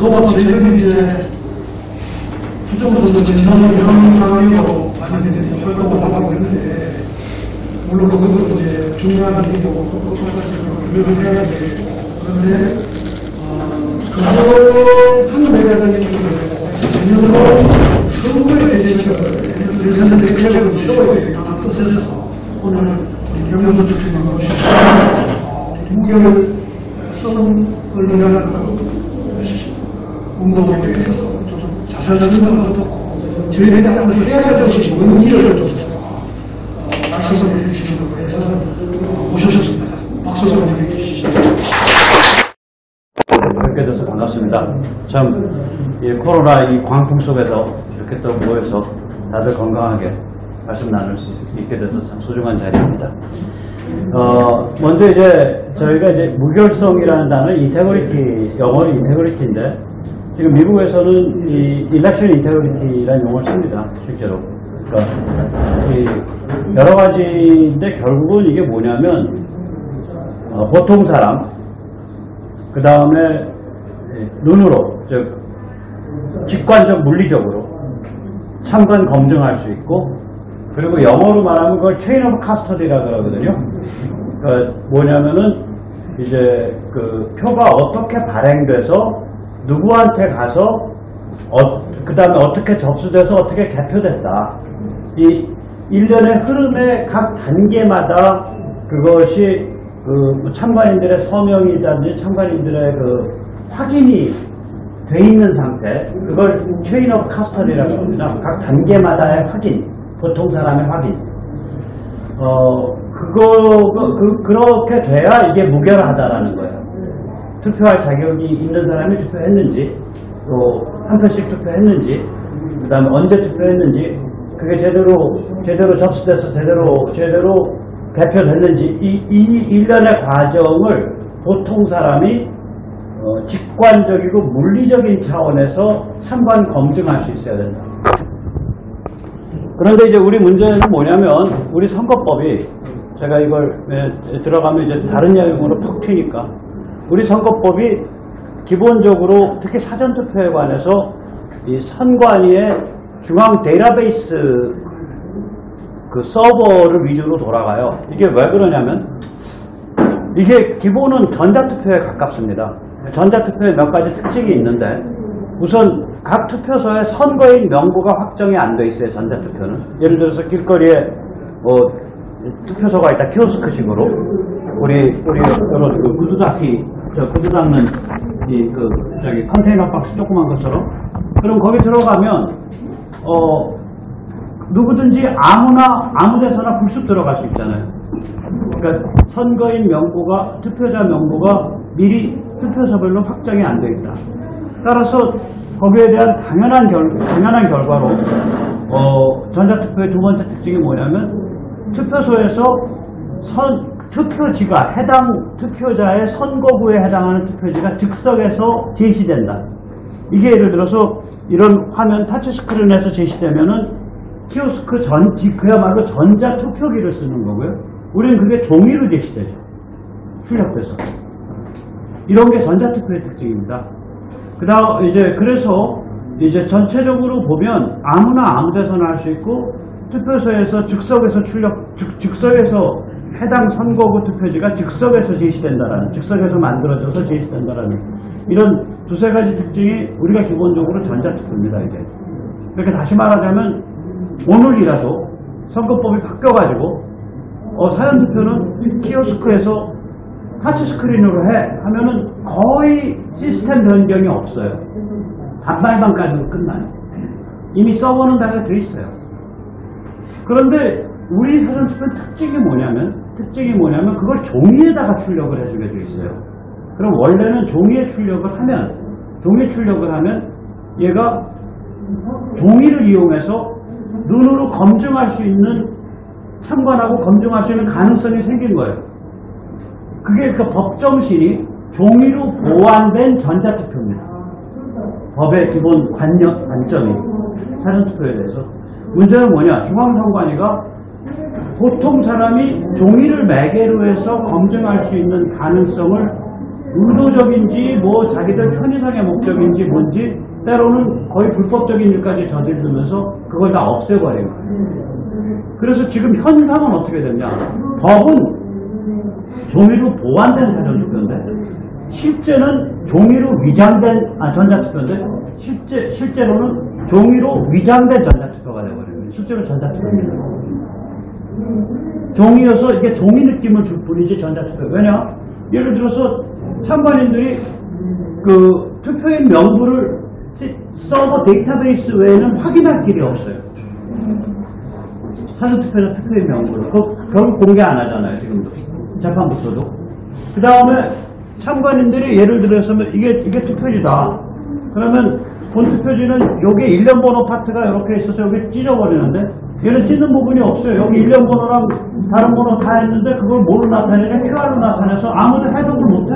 저희들이 이제 수정부도 진상경강위로 많이 활동을 하고 있는데, 물론 그것도 이제 중요한 일이고, 그걸 해야 되고, 그런데, 그거 판매가 되는 내년으로 선거에 대해서 예산 대책을 세워야 되겠다는 뜻에서 오늘 경영수 주팀을 모시고, 무결 선을 위한 운동에 대해서 좀 자세한 설명을 듣고 저희들이 한번 해야 될 것이 뭔지를 좀 말씀을 해주시는 거에서 오셨습니다. 박수 좀 해주시죠. 뵙게 돼서 반갑습니다. 참 코로나 이 광풍 속에서 이렇게 또 모여서 다들 건강하게 말씀 나눌 수 있게 돼서 참 소중한 자리입니다. 먼저 이제 저희가 이제 무결성이라는 단어는 인테그리티, 영어로 인테그리티인데 지금 미국에서는 이 일렉션 인테그리티라는 용어를 씁니다. 실제로. 그러니까 여러 가지인데 결국은 이게 뭐냐면 보통 사람, 그 다음에 눈으로, 즉 직관적 물리적으로 참관 검증할 수 있고, 그리고 영어로 말하면 그걸 체인 오브 카스터디라 그러거든요. 그러니까 뭐냐면은 이제 그 표가 어떻게 발행돼서 누구한테 가서 그 다음에 어떻게 접수돼서 어떻게 개표됐다. 이 일련의 흐름의 각 단계마다 그것이 그 참관인들의 서명이라든지 참관인들의 그 확인이 돼 있는 상태, 그걸 체인 오브 카스터디라고 합니다. 각 단계마다의 확인, 보통 사람의 확인. 그렇게 돼야 이게 무결하다라는 거예요. 투표할 자격이 있는 사람이 투표했는지, 또 한 표씩 투표했는지, 그 다음에 언제 투표했는지, 그게 제대로 접수돼서 제대로 개표됐는지, 이 일련의 과정을 보통 사람이 직관적이고 물리적인 차원에서 참관 검증할 수 있어야 된다. 그런데 이제 우리 문제는 뭐냐면, 우리 선거법이, 제가 이걸 들어가면 이제 다른 내용으로 퍽 튀니까, 우리 선거법이 기본적으로 특히 사전투표에 관해서 이 선관위의 중앙 데이터베이스 그 서버를 위주로 돌아가요. 이게 왜 그러냐면, 이게 기본은 전자투표에 가깝습니다. 전자투표에 몇 가지 특징이 있는데, 우선 각 투표소에 선거인 명부가 확정이 안 돼 있어요. 전자투표는. 예를 들어서 길거리에 뭐 투표소가 있다, 키오스크식으로 우리 여러 그 구두 닦는 저기 컨테이너 박스 조그만 것처럼. 그럼 거기 들어가면 누구든지 아무 데서나 불쑥 들어갈 수 있잖아요. 그러니까 선거인 명부가, 투표자 명부가 미리 투표소별로 확정이 안 돼 있다. 따라서 거기에 대한 당연한 결과로 전자투표의 두 번째 특징이 뭐냐면, 투표소에서 투표지가 해당 투표자의 선거구에 해당하는 투표지가 즉석에서 제시된다. 이게 예를 들어서 이런 화면 타치스크린에서 제시되면은 키오스크 그야말로 전자투표기를 쓰는 거고요. 우리는 그게 종이로 제시되죠. 출력돼서. 이런 게 전자투표의 특징입니다. 그래서 이제 전체적으로 보면 아무 데서나 할 수 있고, 투표소에서 즉석에서 해당 선거구 투표지가 즉석에서 즉석에서 만들어져서 제시된다라는 이런 두세 가지 특징이 우리가 기본적으로 전자투표입니다, 이게. 그러니까 다시 말하자면, 오늘이라도 선거법이 바뀌어가지고, 사전투표는 키오스크에서 타치스크린으로 하면은 거의 시스템 변경이 없어요. 단말반까지도 끝나요. 이미 서버는 다 돼 있어요. 그런데 우리 사전투표는 특징이 뭐냐면 그걸 종이에다가 출력을 해주게 돼 있어요. 그럼 원래는 종이에 출력을 하면 얘가 종이를 이용해서 눈으로 검증할 수 있는, 참관하고 검증할 수 있는 가능성이 생긴 거예요. 그게 그 법 정신이 종이로 보완된 전자투표입니다. 법의 기본 관점이 사전투표에 대해서. 문제는 뭐냐? 중앙선관위가 보통 사람이 종이를 매개로 해서 검증할 수 있는 가능성을 의도적인지 뭐 자기들 편의상의 목적인지 뭔지 때로는 거의 불법적인 일까지 저지르면서 그걸 다 없애버린 거예요. 그래서 지금 현상은 어떻게 되냐. 법은 종이로 보완된 사전투표인데 실제는 종이로 위장된 전자투표인데 실제로는 종이로 위장된 전자투표가 되어버려요. 실제로 전자투표입니다. 종이여서 이게 종이 느낌을 줄 뿐이지 전자투표. 왜냐? 예를 들어서 참관인들이 그 투표인 명부를 서버 데이터베이스 외에는 확인할 길이 없어요. 사전투표자 투표인 명부를. 결국 공개 안 하잖아요. 지금도. 재판부터도. 그 다음에 참관인들이 예를 들어서 이게 투표지다. 그러면 본투표지는 여기 일련 번호 파트가 이렇게 있어서 여기 찢어버리는데 얘는 찢는 부분이 없어요. 여기 일련 번호랑 다른 번호 다 했는데 그걸 뭐로 나타내냐? QR로 나타내서 아무도 해석을 못해.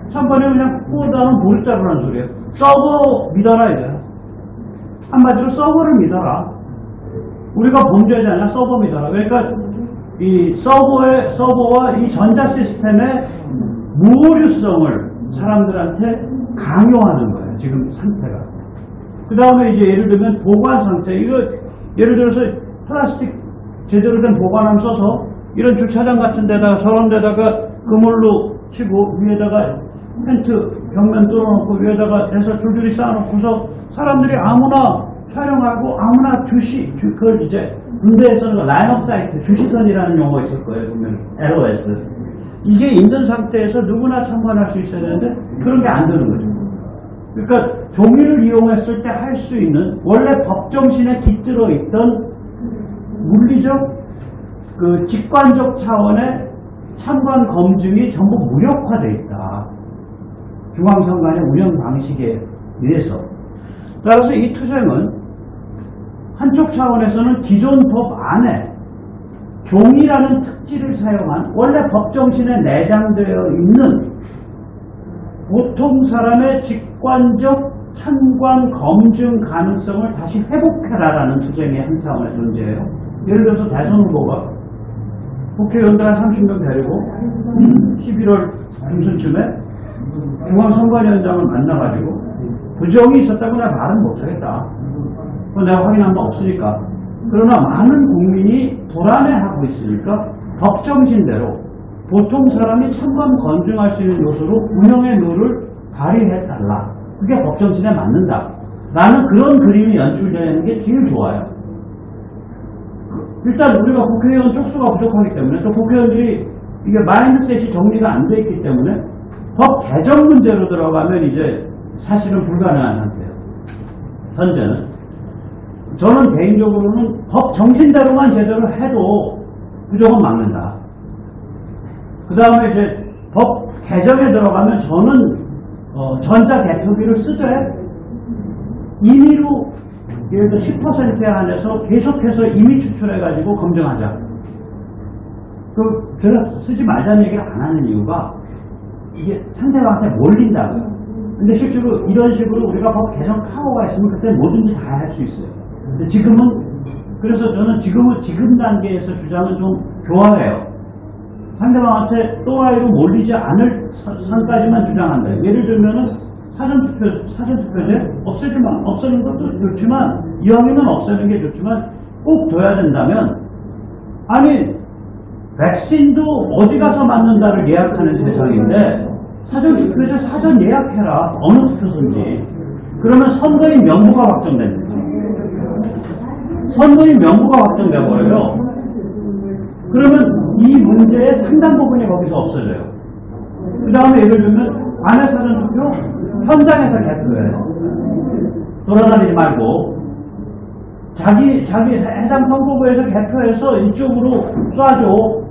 참관인은 그냥 꾸어다는 보리자루라는 소리예요. 서버 믿어라 이거야. 한마디로 서버를 믿어라. 우리가 범죄하지 않냐? 서버 믿어라. 그러니까 이 서버와 이 전자 시스템의 무오류성을 사람들한테 강요하는 거예요. 지금 상태가. 그 다음에 이제 예를 들면 보관 상태. 이거 예를 들어서 플라스틱 제대로 된 보관함 써서 이런 주차장 같은 데다가 저런 데다가 그물로 치고 위에다가 텐트 벽면 뚫어놓고 위에다가 해서 줄줄이 쌓아놓고서 사람들이 아무나 촬영하고 아무나 그걸 이제 군대에서는 라인업 사이트 주시선이라는 용어가 있을 거예요. 보면 LOS. 이게 있는 상태에서 누구나 참관할 수 있어야 되는데 그런 게 안 되는 거죠. 그러니까 종이를 이용했을 때 할 수 있는 원래 법정신에 깃들어 있던 물리적 그 직관적 차원의 참관 검증이 전부 무력화되어 있다. 중앙선관의 운영 방식에 의해서. 따라서 이 투쟁은 한쪽 차원에서는 기존 법 안에 종이라는 특질을 사용한 원래 법정신에 내장되어 있는 보통 사람의 직관적 참관 검증 가능성을 다시 회복해라라는 투쟁의 한 차원의 존재예요. 예를 들어서 대선 후보가 국회의원들 한 30명 데리고 11월 중순쯤에 중앙선관위원장을 만나가지고 부정이 있었다고 내가 말은 못하겠다. 그건 내가 확인한 바 없으니까. 그러나 많은 국민이 불안해하고 있으니까 법정신대로 보통 사람이 참관 검증할 수 있는 요소로 운영의 룰을 발휘해달라. 그게 법정신에 맞는다. 라는 그런 그림이 연출되는 게 제일 좋아요. 일단 우리가 국회의원 쪽수가 부족하기 때문에 또 국회의원들이 이게 마인드셋이 정리가 안 돼 있기 때문에 법 개정 문제로 들어가면 이제 사실은 불가능한 상태예요. 현재는. 저는 개인적으로는 법 정신대로만 제대로 해도 부족은 막는다. 그 다음에 이제 법 개정에 들어가면 저는 전자 개표기를 쓰되 임의로 예를 들어 10%에 한해서 계속해서 임의 추출해가지고 검증하자. 별로 쓰지 말자는 얘기를 안 하는 이유가 이게 상대방한테 몰린다고요. 근데 실제로 이런 식으로 우리가 법 개정 파워가 있으면 그때 뭐든지 다 할 수 있어요. 근데 지금은 그래서 저는 지금 단계에서 주장은 좀 교활해요. 상대방한테 또라이로 몰리지 않을 선까지만 주장한다. 예를 들면은 사전투표제 없애는 것도 좋지만 이왕이면 없애는 게 좋지만 꼭 둬야 된다면 아니 백신도 어디 가서 맞는다를 예약하는 세상인데 사전투표제 사전 예약해라. 어느 투표소인지. 그러면 선거인 명부가 확정됩니다. 선거인 명부가 확정돼버려요. 그러면 이 문제의 상당 부분이 거기서 없어져요. 그 다음에 예를 들면 관외 사전투표 현장에서 개표해요. 돌아다니지 말고 자기 해당 선거구에서 개표해서 이쪽으로 쏴줘.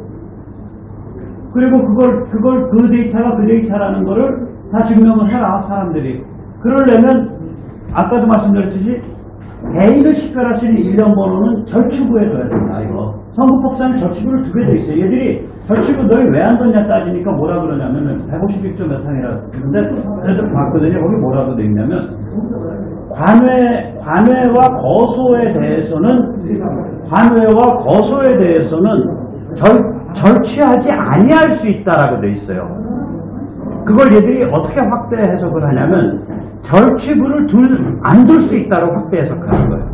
그리고 그 데이터가 그 데이터라는 거를 다 증명을 해라, 사람들이. 그러려면, 아까도 말씀드렸듯이, 개인을 식별할 수 있는 일련 번호는 절취부에 둬야 된다, 이거. 선거법상에 절취부를 두게 돼 있어요. 얘들이 절취부 너희 왜 안 뒀냐 따지니까 뭐라 그러냐면은, 151조 몇 항이라. 근데, 그래서 봤거든요. 거기 뭐라고 돼 있냐면, 관외와 거소에 대해서는 절취하지 아니할 수 있다라고 돼 있어요. 그걸 얘들이 어떻게 확대 해석을 하냐면 절취부를 안 둘 수 있다고 확대 해석하는 거예요.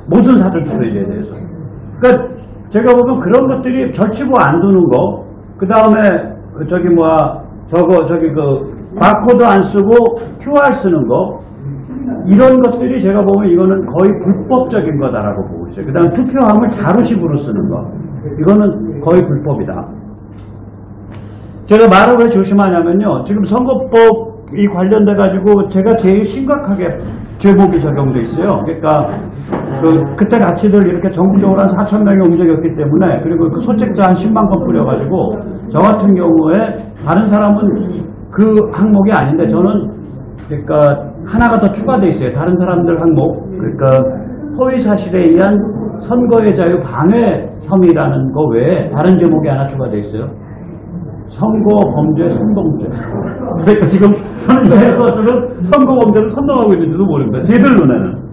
모든 사전투표제에 대해서. 그러니까 제가 보면 그런 것들이 절취부 안 두는 거, 그 다음에 바코드 안 쓰고 QR 쓰는 거, 이런 것들이 제가 보면 이거는 거의 불법적인 거다라고 보고 있어요. 그 다음에 투표함을 자루식으로 쓰는 거, 이거는 거의 불법이다. 제가 말을 왜 조심하냐면요, 지금 선거법이 관련돼 가지고 제가 제일 심각하게 죄목이 적용돼 있어요. 그러니까 그때 가치들 이렇게 전국적으로 한 4,000명이 움직였기 때문에, 그리고 그 소책자 한 10만 건 뿌려가지고 저 같은 경우에 다른 사람은 그 항목이 아닌데 저는 그러니까 하나가 더 추가돼 있어요. 다른 사람들 항목, 그러니까 허위 사실에 의한 선거의 자유 방해 혐의라는 거 외에 다른 제목이 하나 추가돼 있어요. 선거 범죄 선동죄. 그러니까 지금 저는 제가 지금 선거 범죄를 선동하고 있는지도 모릅니다. 쟤들 눈에는.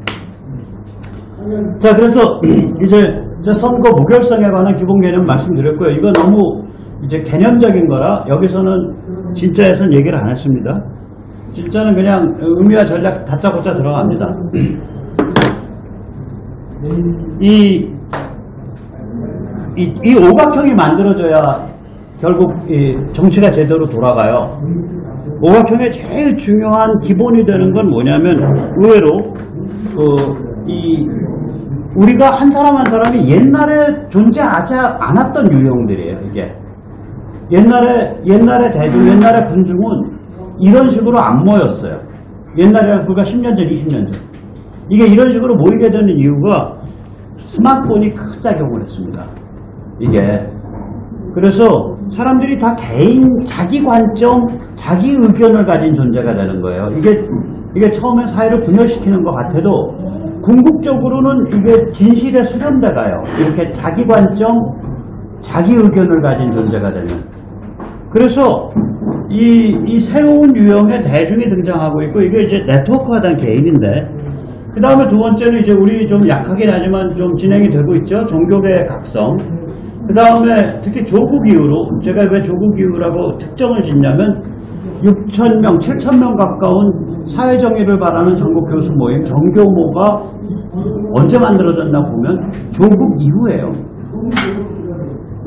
자, 그래서 이제 선거 무결성에 관한 기본 개념 말씀드렸고요. 이거 너무 이제 개념적인 거라 여기서는 진짜에선 얘기를 안 했습니다. 진짜는 그냥 의미와 전략 다짜고짜 들어갑니다. 이 오각형이 만들어져야 결국 정치가 제대로 돌아가요. 오각형의 제일 중요한 기본이 되는 건 뭐냐면, 의외로 우리가 한 사람 한 사람이 옛날에 존재하지 않았던 유형들이에요. 이게 옛날에 대중, 옛날에 군중은 이런 식으로 안 모였어요. 옛날에 불과 10년 전, 20년 전. 이게 이런 식으로 모이게 되는 이유가 스마트폰이 큰 작용을 했습니다. 이게. 그래서 사람들이 다 자기 관점, 자기 의견을 가진 존재가 되는 거예요. 이게 처음에 사회를 분열시키는 것 같아도 궁극적으로는 이게 진실에 수렴돼 가요. 이렇게 자기 관점, 자기 의견을 가진 존재가 되는. 그래서 이 새로운 유형의 대중이 등장하고 있고, 이게 이제 네트워크화된 개인인데, 그 다음에 두 번째는 이제 우리 좀 약하긴 하지만 좀 진행이 되고 있죠. 종교계의 각성. 그 다음에 특히 조국 이후로, 제가 왜 조국 이후라고 특정을 짓냐면 6,000명, 7,000명 가까운 사회정의를 바라는 전국 교수 모임, 정교모가 언제 만들어졌나 보면 조국 이후예요.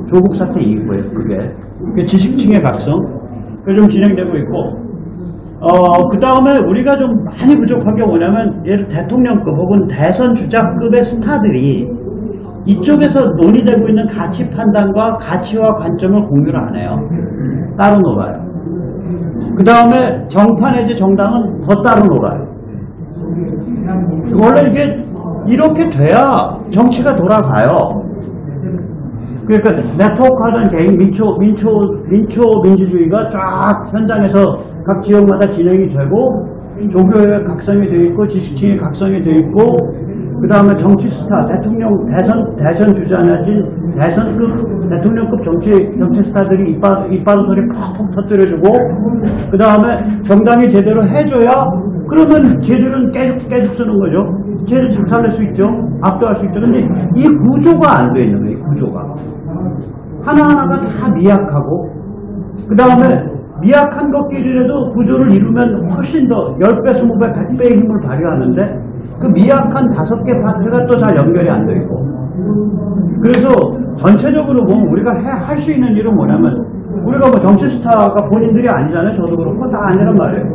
조국 사태 이후예요. 그게 지식층의 각성. 그게 좀 진행되고 있고, 그 다음에 우리가 좀 많이 부족한 게 뭐냐면, 예를 대통령급 혹은 대선 주자급의 스타들이 이쪽에서 논의되고 있는 가치 판단과 가치와 관점을 공유를 안 해요. 따로 놀아요. 그 다음에 정파 내지 정당은 더 따로 놀아요. 원래 이게 이렇게 돼야 정치가 돌아가요. 그러니까 네트워크하던 개인 민주주의가 쫙 현장에서 각 지역마다 진행이 되고, 종교의 각성이 되어 있고, 지식층의 각성이 되어 있고, 그 다음에 정치 스타, 대선 주자 내지 대통령급 정치 스타들이 이빨 소리 팍팍 터뜨려주고, 그 다음에 정당이 제대로 해줘야, 그러면 쟤들은 깨죽 쓰는 거죠. 쟤들 작살낼 수 있죠. 압도할 수 있죠. 근데 이 구조가 안 돼 있는 거예요. 이 구조가. 하나하나가 다 미약하고, 그 다음에 미약한 것끼리라도 구조를 이루면 훨씬 더 10배, 20배, 100배의 힘을 발휘하는데, 그 미약한 5개 파트가 또 잘 연결이 안 돼 있고. 그래서 전체적으로 보면 우리가 할 수 있는 일은 뭐냐면, 우리가 뭐 정치 스타가 본인들이 아니잖아요. 저도 그렇고 다 아니란 말이에요.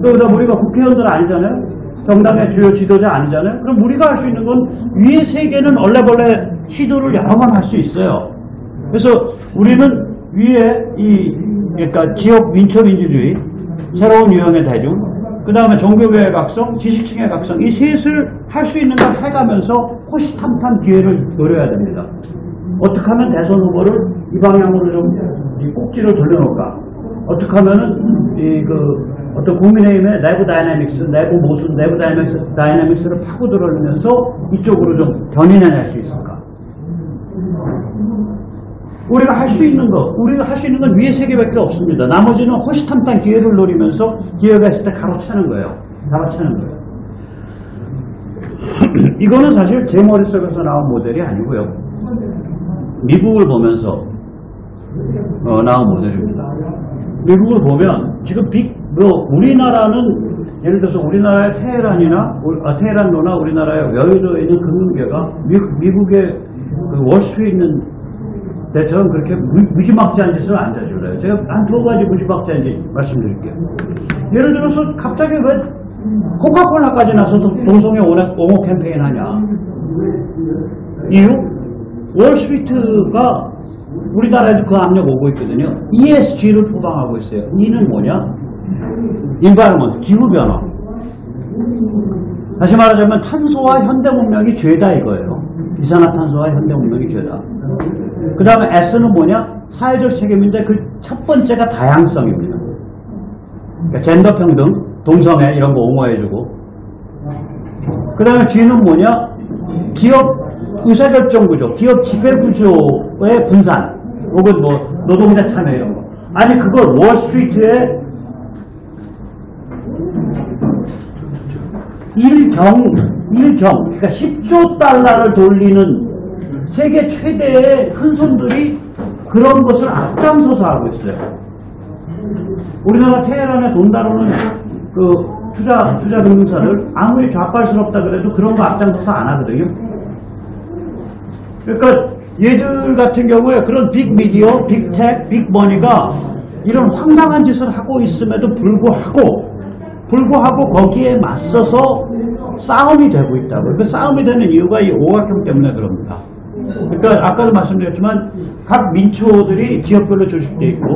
또 그다음 우리가 국회의원들 아니잖아요. 정당의 주요 지도자 아니잖아요. 그럼 우리가 할 수 있는 건 위의 세 개는 얼레벌레 시도를 여러 번 할 수 있어요. 그래서 우리는 위에 그러니까 지역 민초민주주의, 새로운 유형의 대중, 그 다음에 종교계의 각성, 지식층의 각성, 이 셋을 할 수 있는 걸 해가면서 호시탐탐 기회를 노려야 됩니다. 어떻게 하면 대선 후보를 이 방향으로 좀 이 꼭지를 돌려놓을까? 어떻게 하면은 어떤 국민의힘의 내부 다이내믹스, 내부 모순, 내부 다이내믹스를 파고 들어오면서 이쪽으로 좀 견인해낼 수 있을까? 우리가 할 수 있는 건 위에 세 개밖에 없습니다. 나머지는 호시탐탐 기회를 노리면서 기회가 있을 때 가로채는 거예요. 이거는 사실 제 머릿속에서 나온 모델이 아니고요. 미국을 보면서 나온 모델입니다. 미국을 보면 지금 우리나라는 예를 들어서 우리나라의 테헤란로나 우리나라의 여의도에 있는 금융계가 미국의 그 월스트리트에 있는 데처럼 그렇게 무지막지한 짓을 안 저질러요. 제가 한 두 가지 무지막지한 짓 말씀드릴게요. 예를 들어서 갑자기 왜 코카콜라까지 나서도 동성애 옹호 캠페인 하냐. 이유? 월스트리트가 우리나라에도 그 압력 오고 있거든요. ESG를 표방하고 있어요. E는 뭐냐? environment, 기후변화. 다시 말하자면 탄소와 현대문명이 죄다 이거예요. 이산화탄소와 현대문명이 죄다. 그 다음에 S는 뭐냐? 사회적 책임인데 그 첫 번째가 다양성입니다. 그러니까 젠더 평등, 동성애 이런 거 옹호해주고. 그 다음에 G는 뭐냐? 기업 의사결정 구조, 기업 지배 구조의 분산, 혹은 뭐 노동자 참여 이런 거. 아니 그걸 월스트리트에 그러니까 10조 달러를 돌리는 세계 최대의 큰 손들이 그런 것을 앞장서서 하고 있어요. 우리나라 테헤란에 돈 다루는 그 투자 금융사를 아무리 좌빨스럽다 그래도 그런 거 앞장서서 안 하거든요. 그러니까 얘들 같은 경우에 그런 빅미디어, 빅텍, 빅머니가 이런 황당한 짓을 하고 있음에도 불구하고 거기에 맞서서 싸움이 되고 있다고. 그 싸움이 되는 이유가 이 오각형 때문에 그럽니다. 그러니까 아까도 말씀드렸지만 각 민초들이 지역별로 조직되어 있고,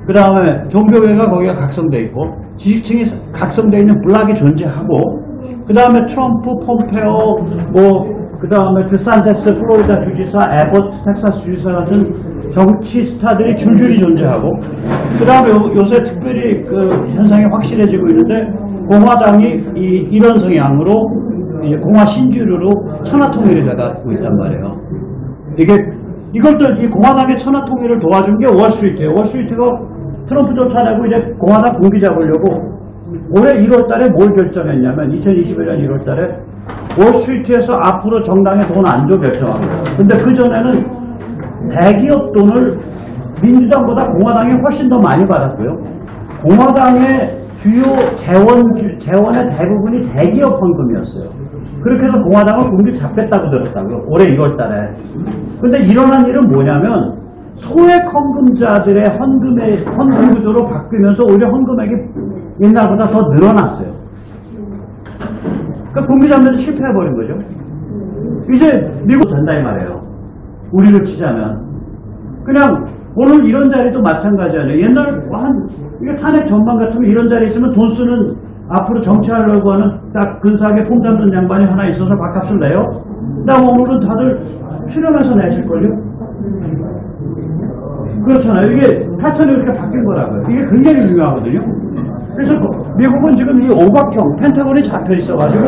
그 다음에 종교계가 거기가 각성되어 있고, 지식층이 각성되어 있는 블락이 존재하고, 그 다음에 트럼프, 폼페오, 그 다음에 드산테스 플로리다 주지사, 에버트 텍사스 주지사 같은 정치 스타들이 줄줄이 존재하고, 그 다음에 요새 특별히 그 현상이 확실해지고 있는데, 공화당이 이런 성향으로 이제 공화 신주류로 천하통일이 돼가고 있단 말이에요. 이것도 이 공화당의 천하통일을 도와준 게 월스트리트예요. 월스트리트가 트럼프 쫓아내고 이제 공화당 군기 잡으려고 올해 1월 달에 뭘 결정했냐면 2021년 1월 달에 월스트리트에서 앞으로 정당에 돈 안 줘 결정한 거예요. 근데 그전에는 대기업 돈을 민주당보다 공화당이 훨씬 더 많이 받았고요. 공화당의 주요 재원의 대부분이 대기업 헌금이었어요. 그렇게 해서 공화당을 군기 잡겠다고 들었다고요. 올해 1월 달에. 근데 일어난 일은 뭐냐면 소액 헌금자들의 헌금 구조로 바뀌면서 오히려 헌금액이 옛날보다 더 늘어났어요. 그러니까 군기 잡는데 실패해버린 거죠. 이제 미국 된다 이 말이에요. 우리를 치자면. 그냥 오늘 이런 자리도 마찬가지 아니에요. 옛날 이게 탄핵 전망 같으면 이런 자리 있으면 돈 쓰는 앞으로 정치하려고 하는 딱 근사하게 폼 잡는 양반이 하나 있어서 밥값을 내요. 그다음 오늘은 다들 출연해서 내실걸요? 그렇잖아요. 이게 패턴이 이렇게 바뀐 거라고요. 이게 굉장히 중요하거든요. 그래서 미국은 지금 이 오각형 펜타곤이 잡혀 있어가지고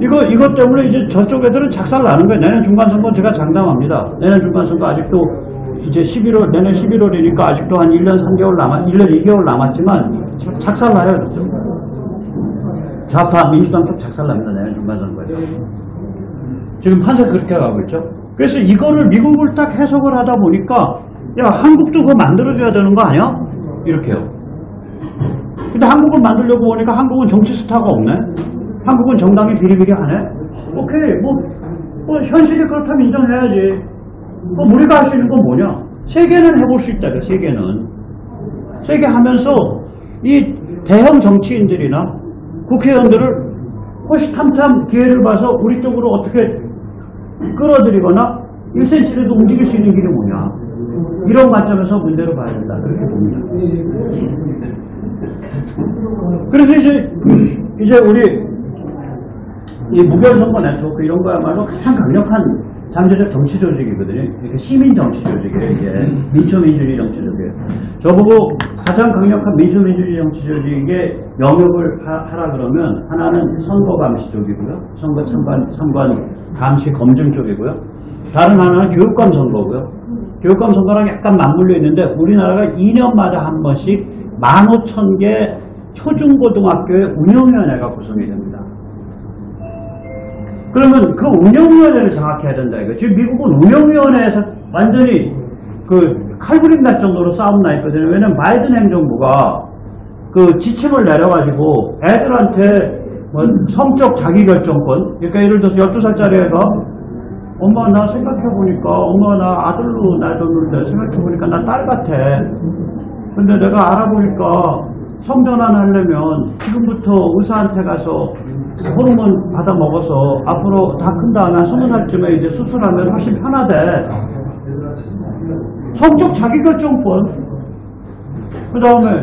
이것 때문에 이제 저쪽 애들은 작살 나는 거예요. 내년 중간선거 제가 장담합니다. 내년 중간선거 아직도 이제 내년 11월이니까 아직도 한 1년 2개월 남았지만 작살 나요. 그렇죠? 좌파 민주당 쪽 작살 납니다. 내년 중간선거에서. 지금 판세 그렇게 가고 있죠. 그래서 이거를 미국을 딱 해석을 하다 보니까 야 한국도 그거 만들어줘야 되는 거 아니야? 이렇게요. 근데 한국을 만들려고 보니까 한국은 정치 스타가 없네. 한국은 정당이 비리비리하네. 오케이 뭐 현실이 그렇다면 인정해야지. 우리가 할 수 있는 건 뭐냐? 세계는 해볼 수 있다. 세계는. 세계 하면서 이 대형 정치인들이나 국회의원들을 호시탐탐 기회를 봐서 우리 쪽으로 어떻게 끌어들이거나 1cm라도 움직일 수 있는 길이 뭐냐? 이런 관점에서 문제를 봐야 된다. 그렇게 봅니다. 그래서 이제 우리 이 무결선거 네트워크 이런 거야말로 가장 강력한 잠재적 정치 조직이거든요. 이렇게 시민 정치 조직이에요. 이게 민초민주주의 정치 조직이에요. 저보고 가장 강력한 민초민주주의 정치 조직의 영역을 하라 그러면 하나는 선거 감시 쪽이고요. 선거 참관 감시 검증 쪽이고요. 다른 하나는 교육감 선거고요. 교육감 선거랑 약간 맞물려 있는데 우리나라가 2년마다 한 번씩 15,000개 초중고등학교의 운영위원회가 구성이 됩니다. 그러면 그 운영위원회를 장악해야 된다 이거. 지금 미국은 운영위원회에서 완전히 그 칼부림 날 정도로 싸움 나 있거든요. 왜냐면 바이든 행정부가 그 지침을 내려가지고 애들한테 뭐 성적 자기결정권, 그러니까 예를 들어서 12살짜리 애가 엄마 나 생각해보니까 엄마 나 아들로 나 줬는데 생각해보니까 나 딸 같아. 근데 내가 알아보니까 성전환 하려면 지금부터 의사한테 가서 호르몬 받아 먹어서 앞으로 다 큰 다음에 한 20살쯤에 이제 수술하면 훨씬 편하대. 성적 자기결정권. 그 다음에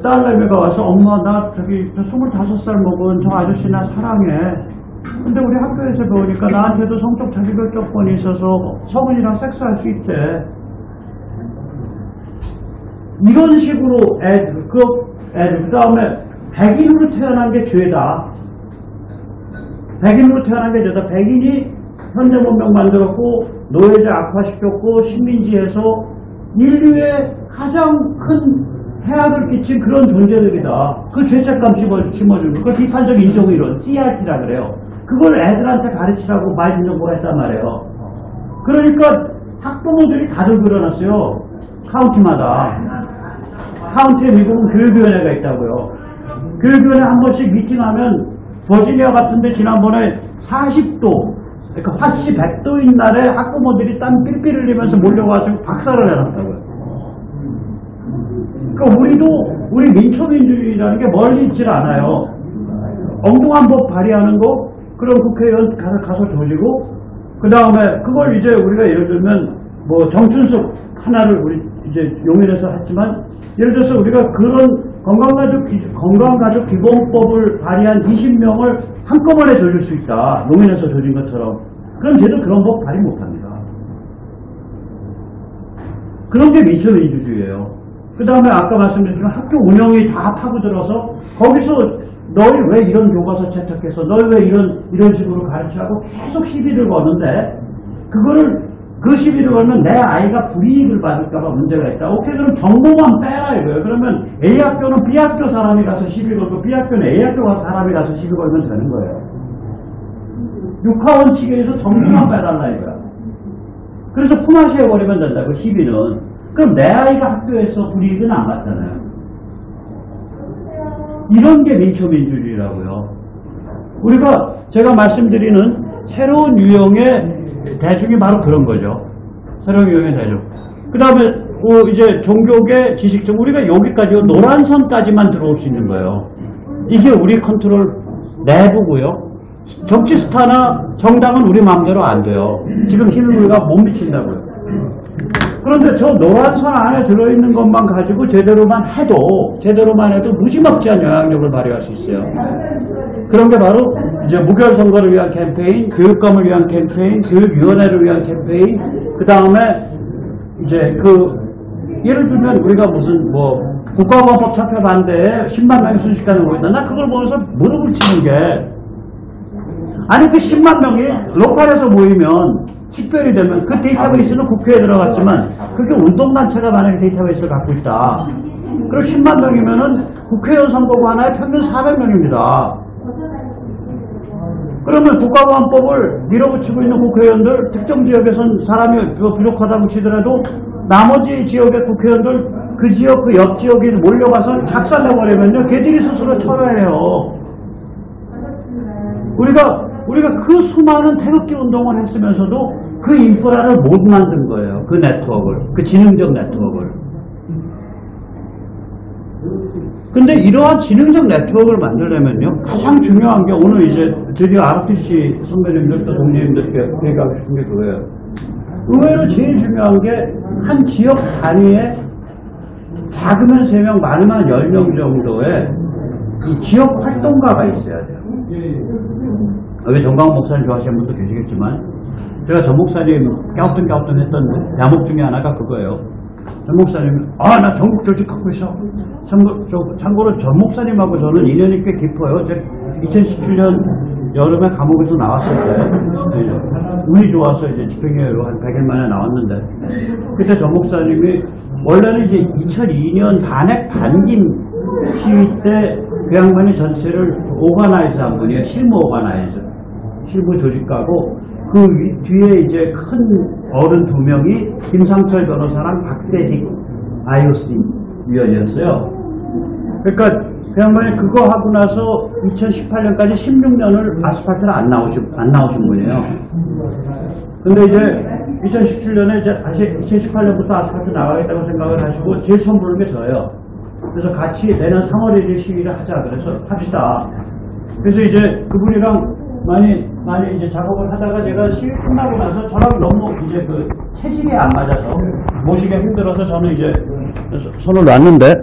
딸내미가 와서 엄마 나 저기 25살 먹은 저 아저씨 나 사랑해. 근데 우리 학교에서 배우니까 나한테도 성적 자기결정권이 있어서 성은이랑 섹스할 수 있대. 이런 식으로 그 다음에 백인으로 태어난 게 죄다. 백인으로 태어난 게 죄다. 백인이 현대문명 만들었고 노예제 악화시켰고 식민지에서 인류의 가장 큰 해악을 끼친 그런 존재들이다. 그 죄책감 심어주는 그걸 비판적 인종이론 CRT라 그래요. 그걸 애들한테 가르치라고 바이든 정부가 했단 말이에요. 그러니까 학부모들이 다들 그려놨어요. 카운티마다. 카운티에 미국은 교육위원회가 있다고요. 교육위원회 한 번씩 미팅하면 버지니아 같은데 지난번에 40도 그러니까 화씨 100도인 날에 학부모들이 땀 삘삘 흘리면서 몰려가지고 박살을 내놨다고요. 그러니까 우리 민초민주주의라는 게 멀리 있질 않아요. 엉뚱한 법 발의하는 거, 그럼 국회의원 가서 조지고, 그 다음에 그걸 이제 우리가 예를 들면 뭐 정춘숙 하나를 우리 이제 용인해서 했지만, 예를 들어서 우리가 그런 건강가족 기본법을 발의한 20명을 한꺼번에 조질 수 있다. 용인해서 조진 것처럼. 그럼 쟤도 그런 법 발의 못합니다. 그런 게 민초민주주의예요. 그 다음에 아까 말씀드린 학교 운영이 다 파고들어서 거기서 너희 왜 이런 교과서 채택해서 너희 왜 이런 식으로 가르치라고 계속 시비를 거는데 그거를 그 시비를 걸면 내 아이가 불이익을 받을까봐 문제가 있다. 오케이 그럼 정보만 빼라 이거예요. 그러면 A학교는 B학교 사람이 가서 시비 걸고 B학교는 A학교 사람이 가서 시비 걸면 되는 거예요. 육하원칙에서 정보만 빼달라 이거야. 그래서 품앗이해버리면 된다. 그 시비는. 그럼 내 아이가 학교에서 불이익은 안 받잖아요. 이런 게 민초민주주의라고요. 우리가 제가 말씀드리는 새로운 유형의 대중이 바로 그런 거죠. 새로운 유형의 대중. 그 다음에 이제 종교계 지식적 우리가 여기까지요. 노란 선까지만 들어올 수 있는 거예요. 이게 우리 컨트롤 내부고요. 정치 스타나 정당은 우리 마음대로 안 돼요. 지금 힘을 우리가 못 미친다고요. 그런데 저 노란 선 안에 들어있는 것만 가지고 제대로만 해도 무지막지한 영향력을 발휘할 수 있어요. 그런 게 바로 이제 무결 선거를 위한 캠페인, 교육감을 위한 캠페인, 교육위원회를 위한 캠페인, 그 다음에 이제 예를 들면 우리가 무슨 국가보안법 철폐 반대에 10만 명이 순식간에 모인다. 나 그걸 보면서 무릎을 치는 게 아니 그 10만 명이 로컬에서 모이면 식별이 되면 그 데이터베이스는 국회에 들어갔지만 그게 운동단체가 만약에 데이터베이스를 갖고 있다. 그럼 10만 명이면은 국회의원 선거구 하나에 평균 400명입니다. 그러면 국가보안법을 밀어붙이고 있는 국회의원들 특정 지역에선 사람이 부족하다고 치더라도 나머지 지역의 국회의원들 그 지역 그 옆 지역에 몰려가서 작살내버리면요 걔들이 스스로 철회해요. 우리가 그 수많은 태극기 운동을 했으면서도 그 인프라를 못 만든 거예요. 그 네트워크를. 그 지능적 네트워크를. 근데 이러한 지능적 네트워크를 만들려면요. 가장 중요한 게 오늘 이제 드디어 ROTC 선배님들 또 동료님들께 얘기하고 싶은 게 그거예요. 의외로 제일 중요한 게 한 지역 단위에 작으면 3명, 많으면 10명 정도의 이 지역 활동가가 있어야 돼요. 여기 정광훈 목사님 좋아하시는 분도 계시겠지만 제가 전 목사님 갸우뚱 했던 대목 중에 하나가 그거예요. 전 목사님 나 전국 조직 갖고 있어. 참고로 전 목사님하고 저는 인연이 꽤 깊어요. 제가 2017년 여름에 감옥에서 나왔을 때 운이 좋아서 이제 집행유예로 한 100일 만에 나왔는데 그때 전 목사님이 원래는 이제 2002년 반핵 반김 시위 때 그 양반이 전체를 오가나이즈 한 분이에요. 실무 오가나이즈. 실무 조직가고 그 뒤에 이제 큰 어른 두 명이 김상철 변호사랑 박세직 IOC 위원이었어요. 그러니까 그 양반이 그거 하고 나서 2018년까지 16년을 아스팔트를 안 나오신 분이에요. 근데 이제 2017년에 이제 다시 2018년부터 아스팔트 나가겠다고 생각을 하시고 제일 처음 부른 게 저예요. 그래서 같이 내년 3월 1일 시위를 하자. 그래서 합시다. 그래서 이제 그분이랑 많이 이제 작업을 하다가 제가 시위 끝나고 나서 저랑 너무 이제 그 체질이 안 맞아서 모시기 힘들어서 저는 이제 손을 놨는데,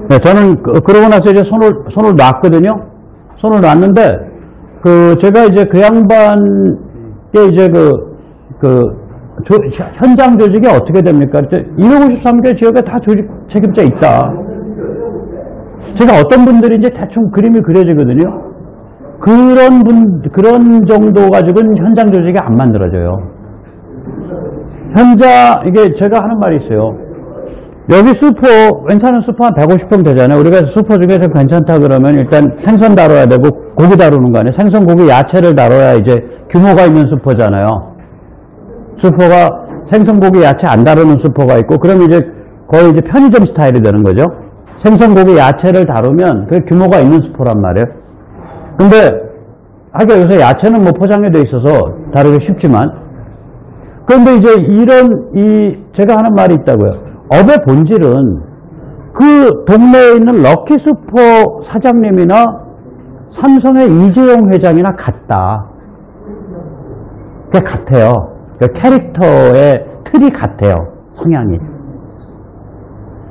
네, 저는 그러고 나서 이제 손을 놨거든요. 손을 놨는데, 제가 이제 그 양반께 이제 현장 조직이 어떻게 됩니까? 253개 지역에 다 조직 책임자 있다. 제가 어떤 분들인지 대충 그림이 그려지거든요. 그런 정도 가지고는 현장 조직이 안 만들어져요. 이게 제가 하는 말이 있어요. 여기 괜찮은 수퍼 한 150평 되잖아요. 우리가 수퍼 중에서 괜찮다 그러면 일단 생선 다뤄야 되고 고기 다루는 거 아니에요. 생선, 고기, 야채를 다뤄야 이제 규모가 있는 수퍼잖아요. 수퍼가 생선, 고기, 야채 안 다루는 수퍼가 있고, 그럼 이제 거의 이제 편의점 스타일이 되는 거죠. 생선, 고기, 야채를 다루면 그게 규모가 있는 수퍼란 말이에요. 근데 하긴 요새 야채는 뭐 포장이 돼 있어서 다루기 쉽지만, 그런데 이제 제가 하는 말이 있다고요. 업의 본질은 그 동네에 있는 럭키슈퍼 사장님이나 삼성의 이재용 회장이나 같다. 그게 같아요. 그 캐릭터의 틀이 같아요. 성향이.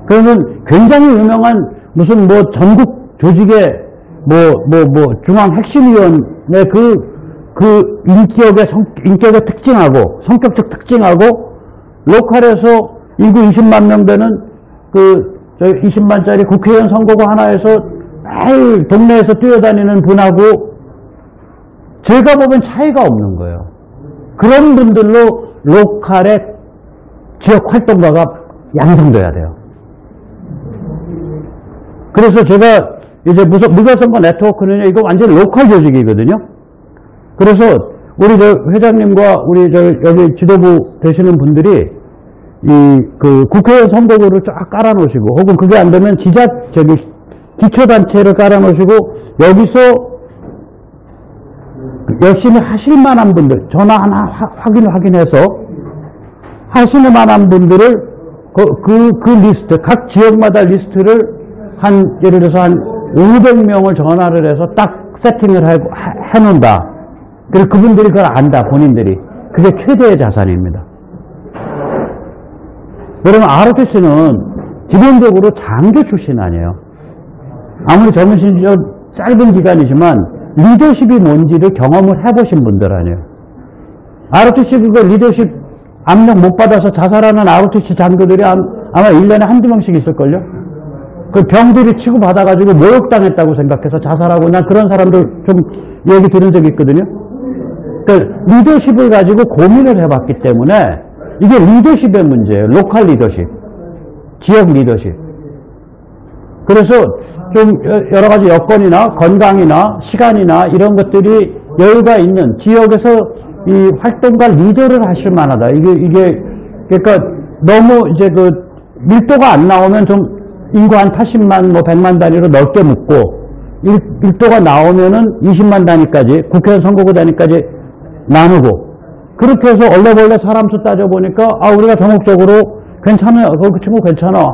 그러면 굉장히 유명한 무슨 뭐 전국 조직의 중앙 핵심위원회 그 인격의 특징하고 성격적 특징하고 로컬에서 인구 20만 명 되는 20만짜리 국회의원 선거구 하나에서 매일 동네에서 뛰어다니는 분하고 제가 보면 차이가 없는 거예요. 그런 분들로 로컬의 지역 활동가가 양성돼야 돼요. 그래서 제가 이제 무가선거 네트워크는 이거 완전 로컬 조직이거든요. 그래서 우리 회장님과 우리 여기 지도부 되시는 분들이 국회의원 선거구를 쫙 깔아놓으시고, 혹은 그게 안 되면 기초단체를 깔아놓으시고, 여기서 열심히 하실 만한 분들, 전화 하나 확인해서 하실 만한 분들을 그 리스트, 각 지역마다 리스트를 예를 들어서 한 500명을 전화를 해서 딱 세팅을 해놓는다. 그리고 그분들이 그걸 안다, 본인들이. 그게 최대의 자산입니다. 여러분, ROTC는 기본적으로 장교 출신 아니에요. 아무리 젊은 시절 짧은 기간이지만 리더십이 뭔지를 경험을 해보신 분들 아니에요. ROTC 그거 리더십 압력 못 받아서 자살하는 ROTC 장교들이 아마 1년에 한두 명씩 있을걸요? 그 병들이 치고받아가지고 모욕당했다고 생각해서 자살하고, 난 그런 사람들 좀 얘기 들은 적이 있거든요. 그러니까 리더십을 가지고 고민을 해봤기 때문에 이게 리더십의 문제예요. 로컬 리더십, 지역 리더십. 그래서 좀 여러 가지 여건이나 건강이나 시간이나 이런 것들이 여유가 있는 지역에서 이 활동가 리더를 하실 만하다. 이게 그러니까 너무 이제 밀도가 안 나오면 좀 인구 한 80만, 100만 단위로 넓게 묶고, 밀도가 나오면은 20만 단위까지, 국회의원 선거구 단위까지 나누고, 그렇게 해서 얼레벌레 사람 수 따져보니까, 우리가 전국적으로 괜찮아요. 그 친구 괜찮아.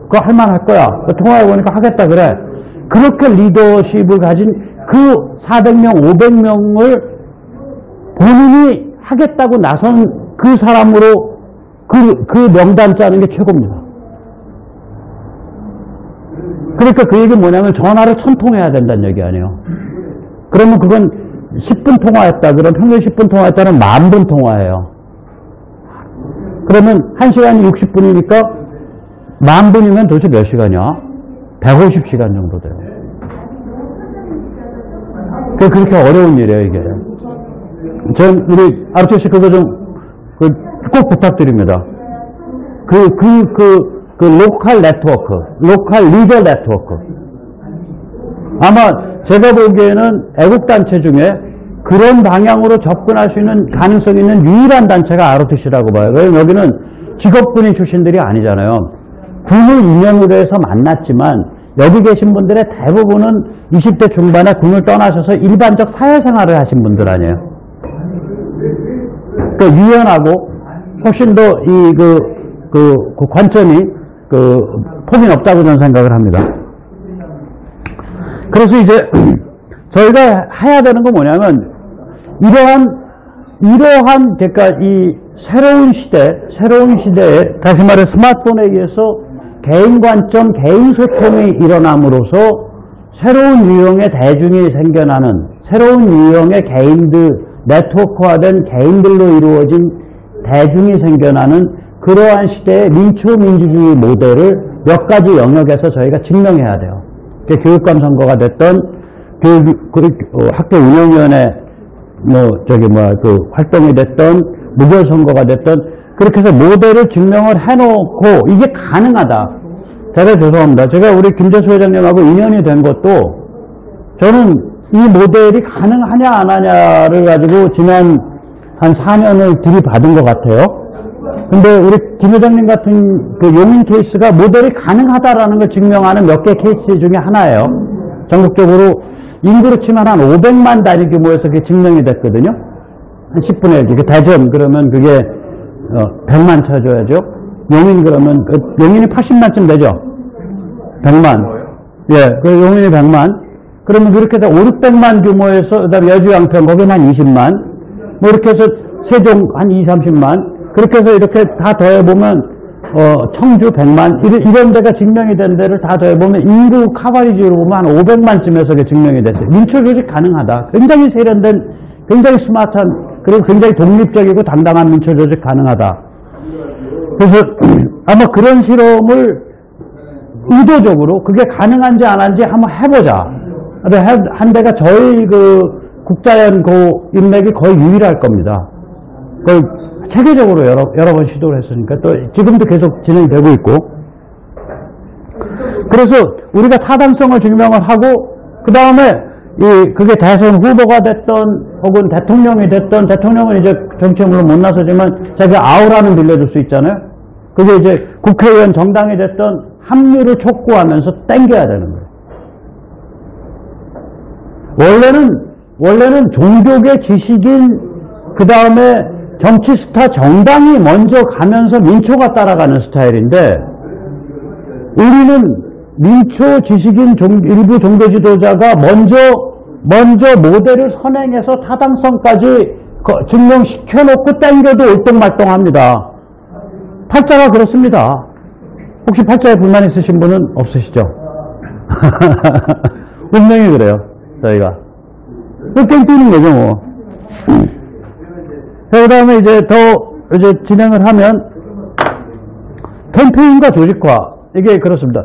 그거 할만할 거야. 통화해보니까 하겠다 그래. 그렇게 리더십을 가진 그 400명, 500명을 본인이 하겠다고 나선 그 사람으로 그 명단 짜는 게 최고입니다. 그러니까 그 얘기는 뭐냐면 전화를 1000통 해야 된다는 얘기 아니에요. 그러면 그건 10분 통화했다. 그럼 평균 10분 통화했다는 10,000분 통화예요. 그러면 1시간이 60분이니까 10,000분이면 도대체 몇 시간이야? 150시간 정도 돼요. 그렇게 어려운 일이에요, 이게. 우리 ROTC 그거 좀 꼭 부탁드립니다. 로컬 네트워크, 로컬 리더 네트워크. 아마 제가 보기에는 애국단체 중에 그런 방향으로 접근할 수 있는 가능성이 있는 유일한 단체가 ROTC라고 봐요. 왜냐면 여기는 직업군인 출신들이 아니잖아요. 군을 인연으로 해서 만났지만 여기 계신 분들의 대부분은 20대 중반에 군을 떠나셔서 일반적 사회생활을 하신 분들 아니에요. 그러니까 유연하고 훨씬 더 그 관점이 폭이 높다고 저는 생각을 합니다. 그래서 이제 저희가 해야 되는 건 뭐냐면 이러한 그러니까 이 새로운 시대에 다시 말해 스마트폰에 의해서 개인 관점, 개인 소통이 일어남으로써 새로운 유형의 대중이 생겨나는 새로운 유형의 개인들, 네트워크화된 개인들로 이루어진 대중이 생겨나는 그러한 시대의 민초민주주의 모델을 몇 가지 영역에서 저희가 증명해야 돼요. 교육감 선거가 됐던 학교 운영위원회 활동이 됐던 무결 선거가 됐던 그렇게 해서 모델을 증명을 해놓고 이게 가능하다. 제가 죄송합니다. 제가 우리 김재수 회장님하고 인연이 된 것도 저는 이 모델이 가능하냐 안 하냐를 가지고 지난 한 4년을 들이받은 것 같아요. 근데 우리 김 회장님 같은 그 용인 케이스가 모델이 가능하다라는 걸 증명하는 몇 개 케이스 중에 하나예요. 전국적으로 인구로 치면 한 500만 단위 규모에서 그게 증명이 됐거든요. 한 10분의 1. 대전 그러면 그게 100만 쳐줘야죠. 용인 그러면 용인이 80만쯤 되죠. 100만. 예, 그 용인이 100만. 그러면 그렇게 해서 5, 600만 규모에서 그다음에 여주 양평 거기는 한 20만. 뭐 이렇게 해서 세종 한 2, 30만. 그렇게 해서 이렇게 다 더해보면 청주 100만 이런 데가 증명이 된 데를 다 더해보면 인구 카바리지로 보면 한 500만쯤에서 그게 증명이 됐어요. 민초조직 가능하다. 굉장히 세련된, 굉장히 스마트한, 그리고 굉장히 독립적이고 당당한 민초조직 가능하다. 그래서 아마 그런 실험을 의도적으로 그게 가능한지 안 한지 한번 해보자. 한 데가 저희 그 국자연고 인맥이 거의 유일할 겁니다. 거의 체계적으로 여러 번 시도를 했으니까 또 지금도 계속 진행되고 있고 그래서 우리가 타당성을 증명을 하고 그 다음에 그게 대선 후보가 됐던 혹은 대통령이 됐던 대통령은 이제 정치에 물론 못 나서지만 자기 아우라는 빌려줄 수 있잖아요. 그게 이제 국회의원 정당이 됐던 합류를 촉구하면서 땡겨야 되는 거예요. 원래는 종교계 지식인 그 다음에 정치 스타 정당이 먼저 가면서 민초가 따라가는 스타일인데 우리는 민초 지식인 일부 종교 지도자가 먼저 모델을 선행해서 타당성까지 증명시켜놓고 땡겨도 올똥말똥합니다. 팔자가 그렇습니다. 혹시 팔자에 불만 있으신 분은 없으시죠? 분명히 그래요. 저희가 땡기는 거죠 뭐. 그 다음에 이제 진행을 하면 캠페인과 조직화. 이게 그렇습니다.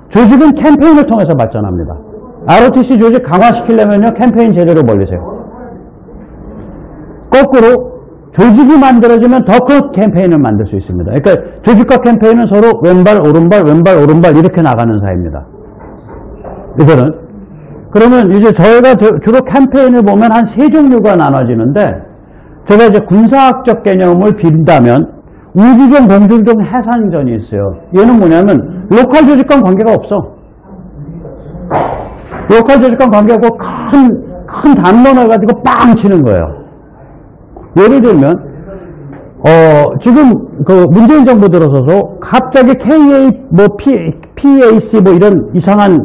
조직은 캠페인을 통해서 발전합니다. ROTC 조직 강화시키려면요, 캠페인 제대로 벌리세요. 거꾸로 조직이 만들어지면 더 큰 캠페인을 만들 수 있습니다. 그러니까 조직과 캠페인은 서로 왼발, 오른발 이렇게 나가는 사이입니다. 이거는. 그러면 이제 저희가 주로 캠페인을 보면 한 세 종류가 나눠지는데 제가 이제 군사학적 개념을 빈다면 우주종, 공중종, 해상전이 있어요. 얘는 뭐냐면 로컬 조직과는 관계가 없어. 로컬 조직과는 관계가 없고 큰 담론을 가지고 빵 치는 거예요. 예를 들면 지금 그 문재인 정부 들어서서 갑자기 PAC 뭐 이런 이상한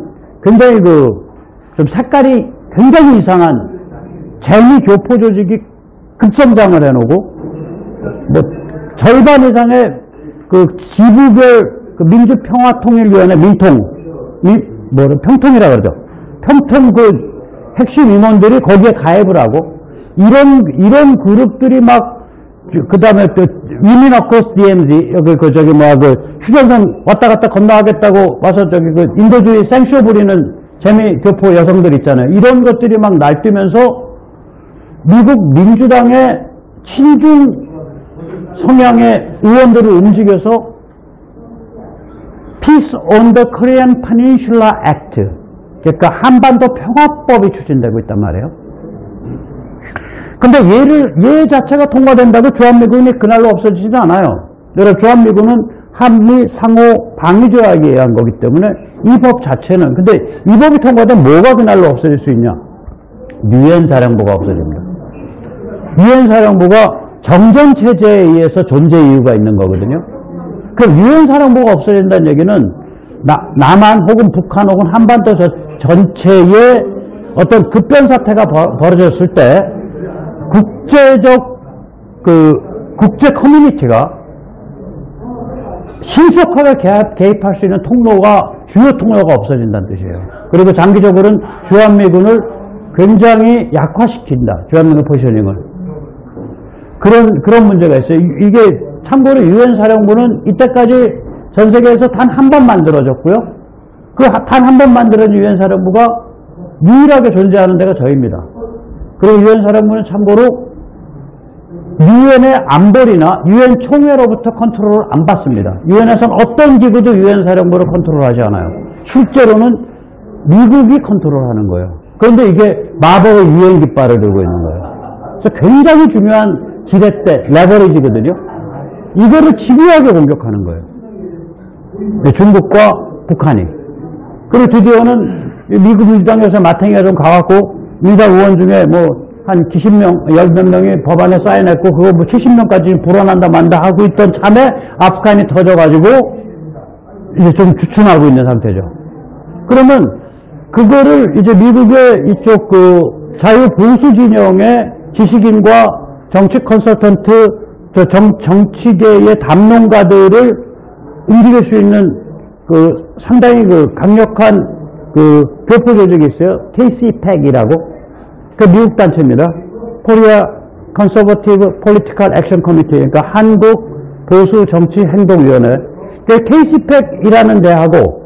굉장히 좀 색깔이 굉장히 이상한 재미 교포 조직이 급성장을 해놓고 뭐 절반 이상의 그 지부별 그 민주평화통일위원회 평통이라 그러죠. 평통 그 핵심 임원들이 거기에 가입을 하고 이런 그룹들이 막 그다음에 또 Women Across DMZ 여기 휴전선 왔다 갔다 건너가겠다고 와서 그 인도주의 생쇼 부리는 재미 교포 여성들 있잖아요. 이런 것들이 막 날뛰면서 미국 민주당의 친중 성향의 의원들을 움직여서 Peace on the Korean Peninsula Act, 그러니까 한반도 평화법이 추진되고 있단 말이에요. 근데 얘 자체가 통과된다고 주한미군이 그날로 없어지지는 않아요. 여러분, 주한미군은 한미 상호 방위조약에 의한 거기 때문에 이 법 자체는, 근데 이 법이 통과되면 뭐가 그날로 없어질 수 있냐? 유엔 사령부가 없어집니다. 유엔 사령부가 정전 체제에 의해서 존재 이유가 있는 거거든요. 그 유엔 사령부가 없어진다는 얘기는 남한 혹은 북한 혹은 한반도 전체에 어떤 급변 사태가 벌어졌을 때 국제적 국제 커뮤니티가 신속하게 개입할 수 있는 주요 통로가 없어진다는 뜻이에요. 그리고 장기적으로는 주한미군을 굉장히 약화시킨다. 주한미군 포지셔닝을. 그런 문제가 있어요. 이게 참고로 유엔 사령부는 이때까지 전 세계에서 단 한 번 만들어졌고요. 그 단 한 번 만들어진 유엔 사령부가 유일하게 존재하는 데가 저희입니다. 그리고 유엔 사령부는 참고로 유엔의 안보리나 유엔 총회로부터 컨트롤을 안 받습니다. 유엔에서는 어떤 기구도 유엔 사령부를 컨트롤하지 않아요. 실제로는 미국이 컨트롤하는 거예요. 그런데 이게 마법의 유엔 깃발을 들고 있는 거예요. 그래서 굉장히 중요한 지렛대, 레버리지거든요. 이거를 집요하게 공격하는 거예요. 중국과 북한이. 그리고 드디어는 미국 민주당에서 마탱이가 좀 가갖고 민주당 의원 중에 한 10명, 10몇 명이 법안에 사인했고 그거 70명까지 불어난다 만다 하고 있던 참에 아프간이 터져가지고 이제 좀 주춤하고 있는 상태죠. 그러면 그거를 이제 미국의 이쪽 자유보수 진영의 지식인과 정치 컨설턴트, 정치계의 담론가들을 움직일 수 있는 상당히 강력한 교포 조직이 있어요. KCPAC이라고. 그 미국 단체입니다. 코리아 컨서버티브 폴리티컬 액션 커미티, 그러니까 한국 보수 정치 행동위원회. 그 KCPAC이라는 데하고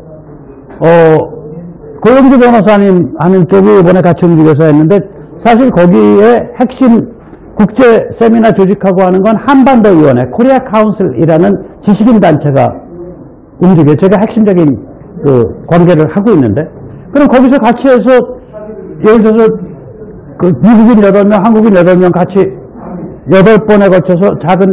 고영주 변호사님 하는 쪽이 이번에 같이 움직여서 했는데, 사실 거기에 핵심 국제 세미나 조직하고 하는 건 한반도위원회, 코리아 카운슬이라는 지식인 단체가 움직여요. 제가 핵심적인 관계를 하고 있는데, 그럼 거기서 같이 해서 예를 들어서 미국인 8명, 한국인 8명 같이 8번에 걸쳐서 작은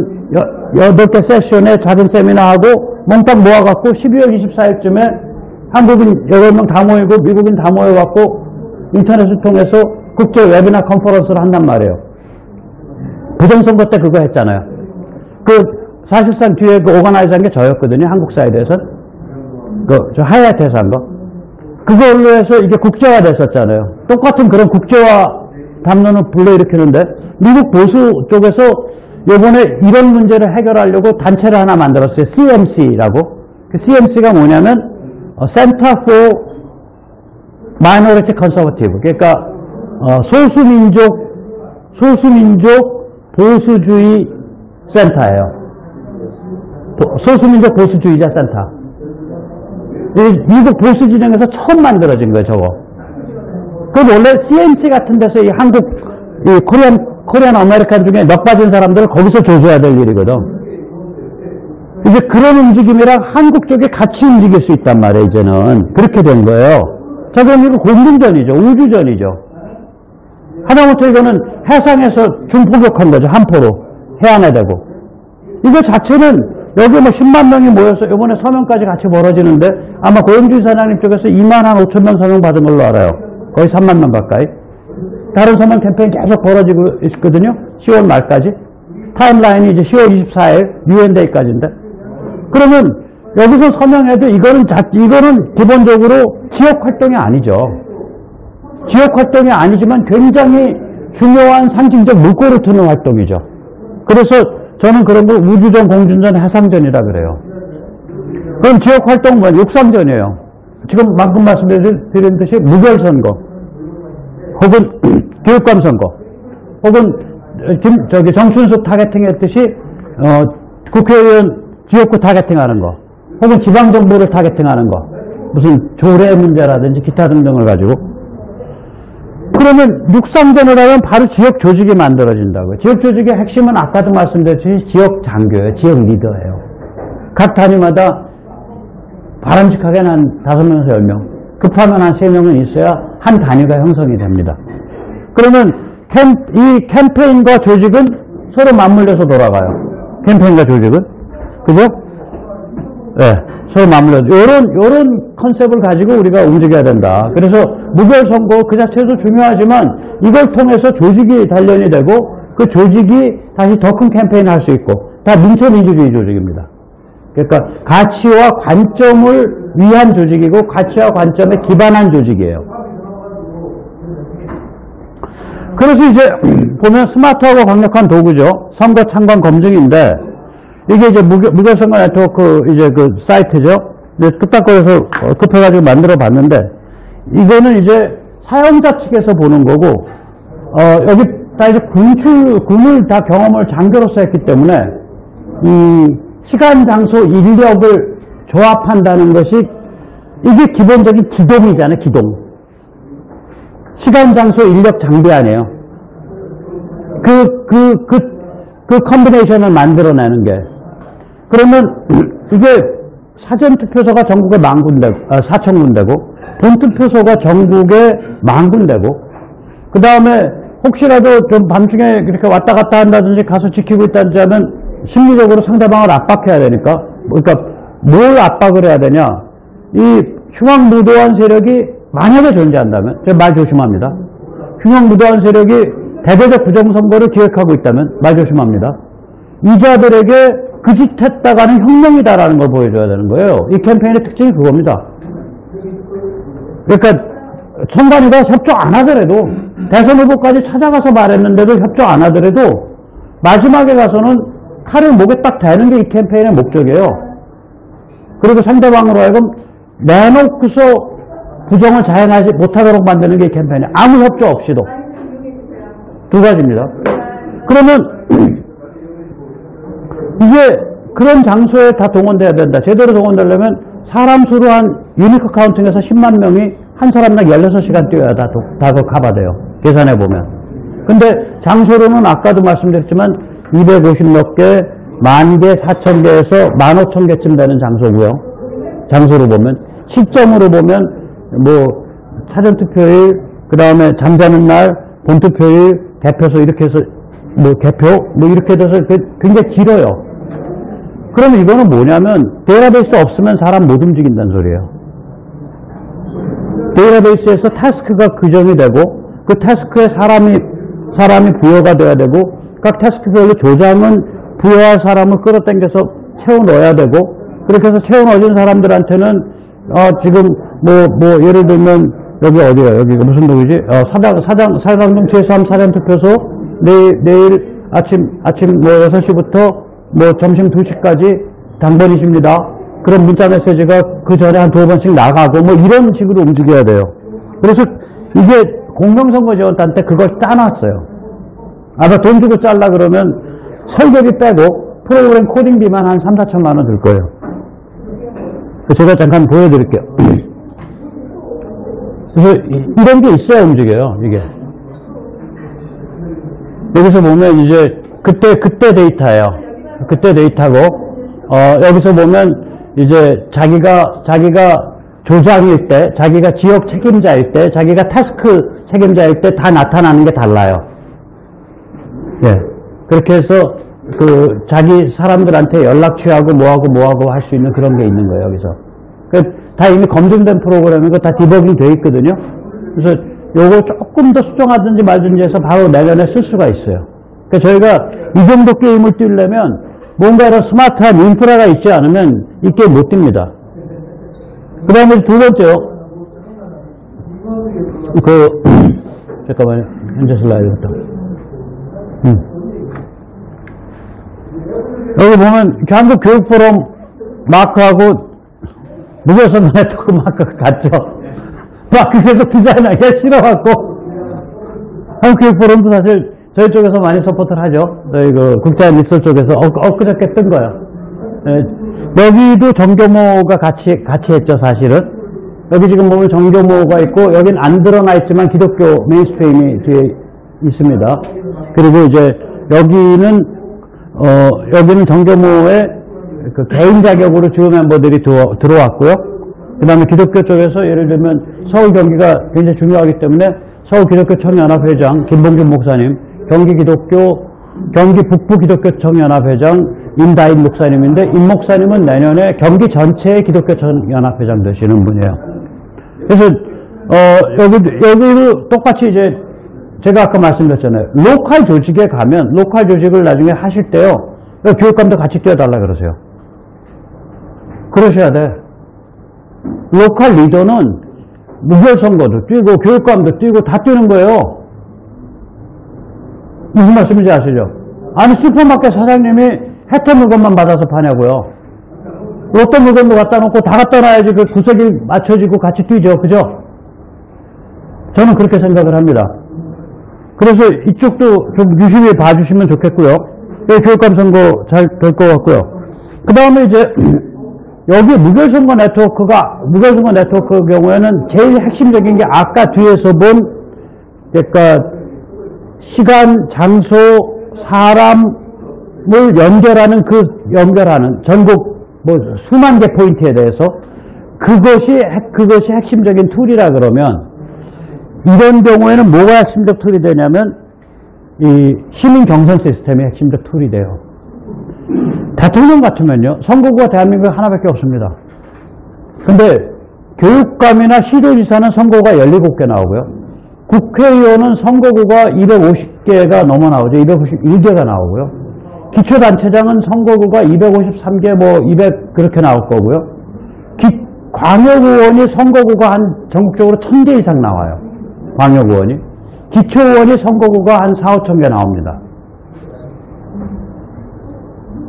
8개 세션에 작은 세미나하고 몽땅 모아갖고 12월 24일쯤에 한국인 8명 다 모이고 미국인 다 모여갖고 인터넷을 통해서 국제 웨비나 컨퍼런스를 한단 말이에요. 부정선거 때 그거 했잖아요. 사실상 뒤에 오가나이즈 한 게 저였거든요. 한국 사이드에서는. 저 하이라이트에서 한 거. 그걸로 해서 이게 국제화 됐었잖아요. 똑같은 그런 국제화 담론을 불러일으키는데, 미국 보수 쪽에서 이번에 이런 문제를 해결하려고 단체를 하나 만들었어요. CMC라고. 그 CMC가 뭐냐면 Center for Minority Conservative. 그러니까 소수민족 보수주의 센터예요. 소수민족 보수주의자 센터. 미국 보수 진영에서 처음 만들어진 거예요, 저거. 그건 원래 CMC 같은 데서 이 한국, 코리안 아메리칸 중에 넉 빠진 사람들을 거기서 조져야 될 일이거든. 이제 그런 움직임이랑 한국 쪽에 같이 움직일 수 있단 말이에요, 이제는. 그렇게 된 거예요. 자, 그럼 이거 공중전이죠. 우주전이죠. 하다못해 이거는 해상에서 중포격한 거죠. 한포로. 해안에 대고. 이거 자체는 여기 10만 명이 모여서 이번에 서명까지 같이 벌어지는데 아마 고영주 이사장님 쪽에서 2만 5천 서명 받은 걸로 알아요. 거의 3만 명 가까이. 다른 서명 캠페인 계속 벌어지고 있거든요. 10월 말까지. 타임라인이 이제 10월 24일 유엔데이까지인데. 그러면 여기서 서명해도 이거는 기본적으로 지역 활동이 아니죠. 지역 활동이 아니지만 굉장히 중요한 상징적 물꼬를 트는 활동이죠. 그래서 저는 그런 걸 우주전, 공중전, 해상전이라 그래요. 그럼 지역 활동은 육상전이에요. 지금 방금 말씀드린 듯이 무결선거, 혹은 교육감 선거, 혹은 정춘숙 타겟팅 했듯이 국회의원 지역구 타겟팅 하는 거, 혹은 지방정부를 타겟팅 하는 거, 무슨 조례 문제라든지 기타 등등을 가지고. 그러면 육상전을 하면 바로 지역 조직이 만들어진다고요. 지역 조직의 핵심은 아까도 말씀드렸듯이 지역 장교예요. 지역 리더예요. 각 단위마다 바람직하게는 한 5명에서 10명, 급하면 한 3명은 있어야 한 단위가 형성이 됩니다. 그러면 이 캠페인과 조직은 서로 맞물려서 돌아가요. 캠페인과 조직은. 그죠? 네, 서로 맞물려서. 요런 컨셉을 가지고 우리가 움직여야 된다. 그래서 무결선거 그 자체도 중요하지만 이걸 통해서 조직이 단련이 되고 그 조직이 다시 더 큰 캠페인을 할 수 있고 다 민초민주주의 조직입니다. 그러니까 가치와 관점을 위한 조직이고 가치와 관점에 기반한 조직이에요. 그래서 이제 보면 스마트하고 강력한 도구죠. 선거 참관 검증인데 이게 이제 무결선거 네트워크 이제 그 사이트죠. 뚝딱거려서 급해가지고 만들어 봤는데 이거는 이제 사용자 측에서 보는 거고 여기 다 이제 군을 다 경험을 장교로서 했기 때문에 이 시간, 장소, 인력을 조합한다는 것이 이게 기본적인 기동이잖아요. 기동. 시간, 장소, 인력, 장비 아니에요. 그 컨비네이션을 만들어내는 게. 그러면 이게 사전투표소가 전국에 4,000군데고 본투표소가 전국에 10,000군데고 그 다음에 혹시라도 좀 밤중에 그렇게 왔다 갔다 한다든지 가서 지키고 있다든지 하면 심리적으로 상대방을 압박해야 되니까 그러니까 뭘 압박을 해야 되냐 이 흉악무도한 세력이 만약에 존재한다면 제가 말 조심합니다. 흉악무도한 세력이 대대적 부정선거를 기획하고 있다면 말 조심합니다. 이자들에게 그 짓 했다가는 혁명이다라는 걸 보여줘야 되는 거예요. 이 캠페인의 특징이 그겁니다. 그러니까 선관위가 협조 안 하더라도 대선 후보까지 찾아가서 말했는데도 협조 안 하더라도 마지막에 가서는 칼을 목에 딱 대는 게 이 캠페인의 목적이에요. 그리고 상대방으로 하여금 내놓고서 부정을 자행하지 못하도록 만드는 게 이 캠페인이에요. 아무 협조 없이도. 두 가지입니다. 그러면 이게 그런 장소에 다 동원돼야 된다. 제대로 동원되려면 사람 수로 한 유니크 카운팅에서 10만 명이 한 사람당 16시간 뛰어야 다 커버돼요. 계산해보면. 근데 장소로는 아까도 말씀드렸지만 250몇 개, 10,000개, 4,000개에서 15,000개쯤 되는 장소고요. 장소로 보면. 시점으로 보면 뭐 사전투표일, 그 다음에 잠자는 날, 본투표일, 개표소 이렇게 해서 뭐 개표 뭐 이렇게 돼서 굉장히 길어요. 그러면 이거는 뭐냐면 데이터베이스 없으면 사람 못 움직인다는 소리예요. 데이터베이스에서 태스크가 규정이 되고 그 태스크에 사람이 부여가 돼야 되고 각 태스크별로 조장은 부여할 사람을 끌어당겨서 채워 넣어야 되고 그렇게 해서 채워 넣어진 사람들한테는 지금 뭐 예를 들면 여기 어디야? 여기가 무슨 동이지? 사당동 제3 사전투표소 내일 아침 뭐 6시부터 뭐 점심 2시까지 당번이십니다. 그런 문자 메시지가 그 전에 한 2번씩 나가고 뭐 이런 식으로 움직여야 돼요. 그래서 이게 공명선거지원단 때 그걸 짜놨어요. 아마 돈 주고 잘라 그러면 설계비 빼고 프로그램 코딩비만 한 3, 4천만 원 들 거예요. 제가 잠깐 보여드릴게요. 그래서 이런 게 있어야 움직여요, 이게. 여기서 보면 이제 그때 데이터예요. 그때 데이터고 여기서 보면 이제 자기가 조장일 때, 자기가 지역 책임자일 때, 자기가 태스크 책임자일 때 다 나타나는 게 달라요. 예. 그렇게 해서 자기 사람들한테 연락 취하고 뭐하고 할 수 있는 그런 게 있는 거예요, 여기서. 다 이미 검증된 프로그램이고 다 디버깅 돼 있거든요. 그래서 요거 조금 더 수정하든지 말든지 해서 바로 내년에 쓸 수가 있어요. 그러니까 저희가 이 정도 게임을 뛰려면 뭔가 이런 스마트한 인프라가 있지 않으면 이 게임 못 뜁니다. 그 다음에 두 번째요. 잠깐만요. 현재 슬라이드부터. 여기 보면 한국교육포럼 마크하고 무결선거 네트워크 마크가 같죠. 마크 계속 디자인하기가 싫어갖고 한국교육포럼도 사실 저희 쪽에서 많이 서포트를 하죠. 저희 국제한 리설 쪽에서 엊그저께 뜬 거예요. 여기도 정교모가 같이 했죠, 사실은. 여기 지금 보면 정교모가 있고 여긴 안 드러나 있지만 기독교 메인스트림이 뒤에 있습니다. 그리고 이제 여기는 정교모의 개인 자격으로 주요 멤버들이 들어왔고요. 그 다음에 기독교 쪽에서 예를 들면 서울 경기가 굉장히 중요하기 때문에 서울기독교청연합회장 김봉준 목사님, 경기 북부기독교청연합회장 임다인 목사님인데, 임 목사님은 내년에 경기 전체의 기독교청연합회장 되시는 분이에요. 그래서 여기도 똑같이 이제 제가 아까 말씀드렸잖아요. 로컬 조직에 가면 로컬 조직을 나중에 하실 때요, 교육감도 같이 뛰어달라 그러세요. 그러셔야 돼. 로컬 리더는 무결선거도 뛰고 교육감도 뛰고 다 뛰는 거예요. 무슨 말씀인지 아시죠? 아니, 슈퍼마켓 사장님이 혜택 물건만 받아서 파냐고요. 어떤 물건도 갖다 놓고 다 갖다 놔야지 그 구석이 맞춰지고 같이 뛰죠. 그죠? 저는 그렇게 생각을 합니다. 그래서 이쪽도 좀 유심히 봐주시면 좋겠고요. 교육감 선거 잘 될 것 같고요. 그 다음에 이제 여기 무결선거 네트워크 경우에는 제일 핵심적인 게 아까 뒤에서 본, 그러니까 시간, 장소, 사람을 연결하는 전국 수만 개 포인트에 대해서 그것이 핵심적인 툴이라 그러면, 이런 경우에는 뭐가 핵심적 툴이 되냐면 이 시민 경선 시스템이 핵심적 툴이 돼요. 대통령 같으면요, 선거구가 대한민국에 하나밖에 없습니다. 근데 교육감이나 시도지사는 선거구가 17개 나오고요. 국회의원은 선거구가 250개가 넘어 나오죠. 251개가 나오고요. 기초단체장은 선거구가 253개, 200 그렇게 나올 거고요. 광역의원이 선거구가 한 전국적으로 1000개 이상 나와요. 광역의원이. 기초의원이 선거구가 한 4, 5천 개 나옵니다.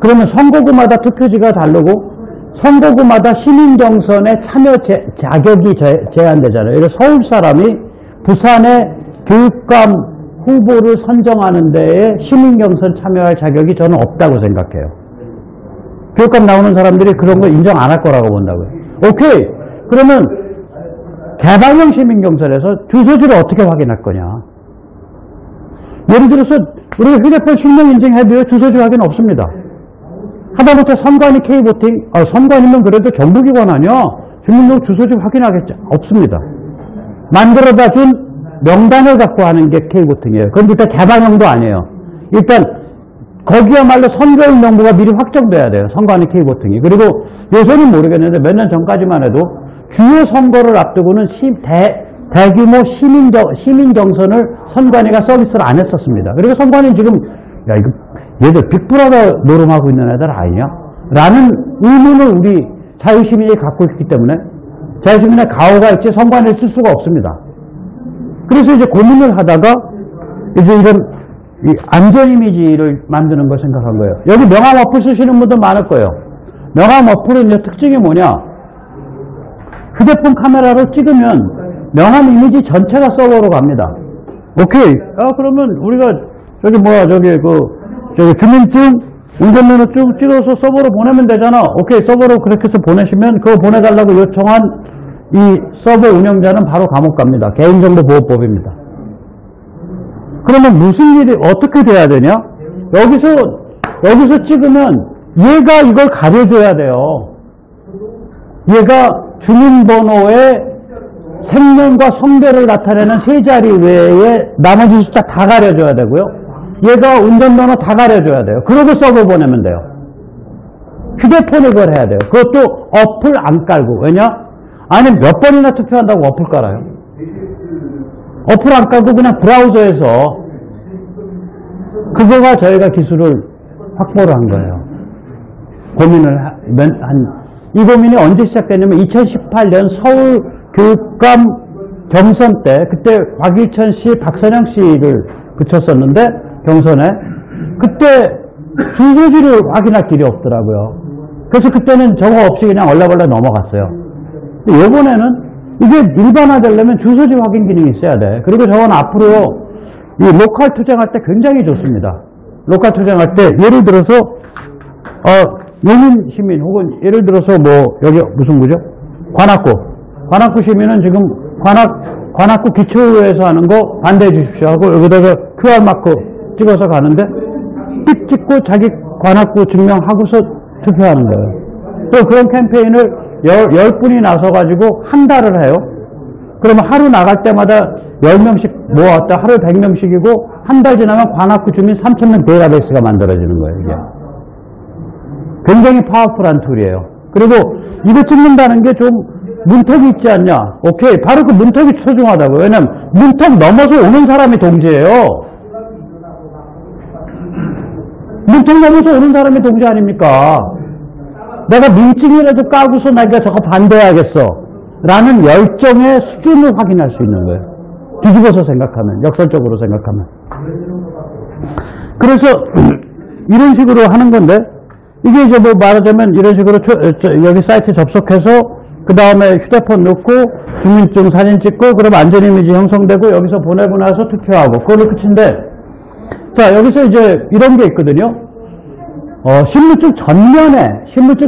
그러면 선거구마다 투표지가 다르고 선거구마다 시민경선에 참여 자격이 제한되잖아요. 그래서 서울 사람이 부산의 교육감 후보를 선정하는 데에 시민경선 참여할 자격이 저는 없다고 생각해요. 교육감 나오는 사람들이 그런 거 인정 안 할 거라고 본다고요. 오케이. 그러면 개방형 시민경선에서 주소지를 어떻게 확인할 거냐. 예를 들어서 우리가 휴대폰 실명 인증해도요, 주소지 확인 없습니다. 하다못해 선관위 K보팅, 선관위면 그래도 정부기관 아니야. 주민등록 주소지 확인하겠지. 없습니다. 만들어다 준 명단을 갖고 하는 게 K보팅이에요. 그건 일단 개방형도 아니에요. 일단 거기야말로 선거인 명부가 미리 확정돼야 돼요. 선관위 K보팅이. 그리고 요새는 모르겠는데 몇 년 전까지만 해도 주요 선거를 앞두고는 대규모 시민경선을 선관위가 서비스를 안 했었습니다. 그리고 선관위는 지금 야, 이거 얘들 빅브라더 노름하고 있는 애들 아니냐? 라는 의문을 우리 자유시민이 갖고 있기 때문에 자유시민의 가오가 있지 선관위를 쓸 수가 없습니다. 그래서 이제 고민을 하다가 이제 이런 안전 이미지를 만드는 걸 생각한 거예요. 여기 명함 어플 쓰시는 분들 많을 거예요. 명함 어플은 이제 특징이 뭐냐? 휴대폰 카메라로 찍으면 명함 이미지 전체가 서버로 갑니다. 오케이. 그러면 우리가 저기 주민증, 운전면허 쭉 찍어서 서버로 보내면 되잖아. 오케이. 서버로 그렇게 해서 보내시면 그거 보내달라고 요청한 이 서버 운영자는 바로 감옥 갑니다. 개인정보보호법입니다. 그러면 무슨 일이 어떻게 돼야 되냐? 여기서 찍으면 얘가 이걸 가려줘야 돼요. 얘가 주민번호에 생년과 성별을 나타내는 세 자리 외에 나머지 숫자 다 가려줘야 되고요. 얘가 운전번호 다 가려줘야 돼요. 그러고 서버 보내면 돼요. 휴대폰에 그걸 해야 돼요. 그것도 어플 안 깔고. 왜냐? 아니 몇 번이나 투표한다고 어플 깔아요. 어플 안 깔고 그냥 브라우저에서 그거가 저희가 기술을 확보를 한 거예요. 이 고민이 언제 시작됐냐면 2018년 서울 교육감 경선 때 그때 곽일천 씨, 박선영 씨를 붙였었는데 경선에 그때 주소지를 확인할 길이 없더라고요. 그래서 그때는 저거 없이 그냥 얼라벌라 넘어갔어요. 근데 이번에는 이게 일반화되려면 주소지 확인 기능이 있어야 돼. 그리고 저건 앞으로 이 로컬 투쟁할 때 굉장히 좋습니다. 로컬 투쟁할 때 예를 들어서 용인 시민 혹은 예를 들어서 여기 무슨 구죠? 관악구 시민은 지금 관악구 기초의회에서 하는 거 반대해 주십시오 하고 여기다가 QR마크 찍어서 가는데 띡 찍고 자기 관악구 증명하고서 투표하는 거예요. 또 그런 캠페인을 10분이 나서가지고 한 달을 해요. 그러면 하루 나갈 때마다 10명씩 모았다. 하루에 100명씩이고 한 달 지나면 관악구 주민 3,000명 데이터베이스가 만들어지는 거예요. 이게. 굉장히 파워풀한 툴이에요. 그리고 이거 찍는다는 게 좀 문턱이 있지 않냐. 오케이. 바로 그 문턱이 소중하다고요. 왜냐면 문턱 넘어서 오는 사람이 동지예요. 문턱 넘어서 오는 사람이 동지 아닙니까? 내가 민증이라도 까고서 내가 저거 반대해야겠어. 라는 열정의 수준을 확인할 수 있는 거예요. 뒤집어서 생각하면, 역설적으로 생각하면. 그래서 이런 식으로 하는 건데, 이게 이제 뭐 말하자면 이런 식으로 여기 사이트 접속해서 그 다음에 휴대폰 넣고 주민증 사진 찍고 그럼 안전 이미지 형성되고 여기서 보내고 나서 투표하고 그걸로 끝인데, 자 여기서 이제 이런 게 있거든요. 신분증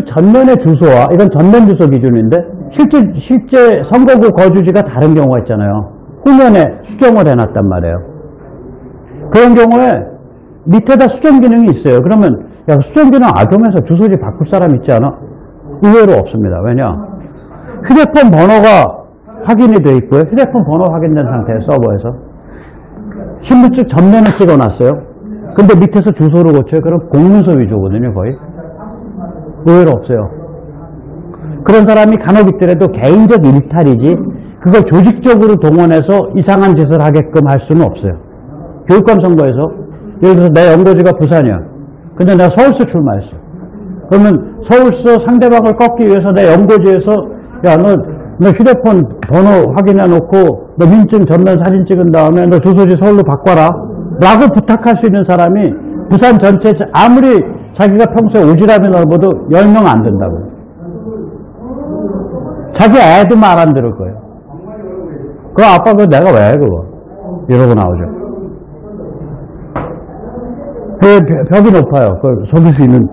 전면의 주소와 이건 전면 주소 기준인데 실제 선거구 거주지가 다른 경우가 있잖아요. 후면에 수정을 해놨단 말이에요. 그런 경우에 밑에다 수정 기능이 있어요. 그러면 야 수정 기능 악용해서 주소지 바꿀 사람 있지 않아? 의외로 없습니다. 왜냐? 휴대폰 번호가 확인이 돼 있고요. 휴대폰 번호 확인된 상태의 서버에서 신분증 전면에 찍어놨어요. 근데 밑에서 주소를 고쳐요. 그럼 공문서 위주거든요. 거의. 의외로 없어요. 그런 사람이 간혹 있더라도 개인적 일탈이지 그걸 조직적으로 동원해서 이상한 짓을 하게끔 할 수는 없어요. 교육감 선거에서 예를 들어서 내 연고지가 부산이야. 근데 내가 서울서 출마했어. 그러면 서울서 상대방을 꺾기 위해서 내 연고지에서 야 너 휴대폰 번호 확인해 놓고 너 민증 전면 사진 찍은 다음에 너 주소지 서울로 바꿔라 라고 부탁할 수 있는 사람이 부산 전체 아무리 자기가 평소에 오지랖이 넓어도 10명 안 된다고요. 자기 애도 말 안 들을 거예요. 그 아빠 그거 내가 왜 해 그거 이러고 나오죠. 벽이 높아요. 그걸 속일 수 있는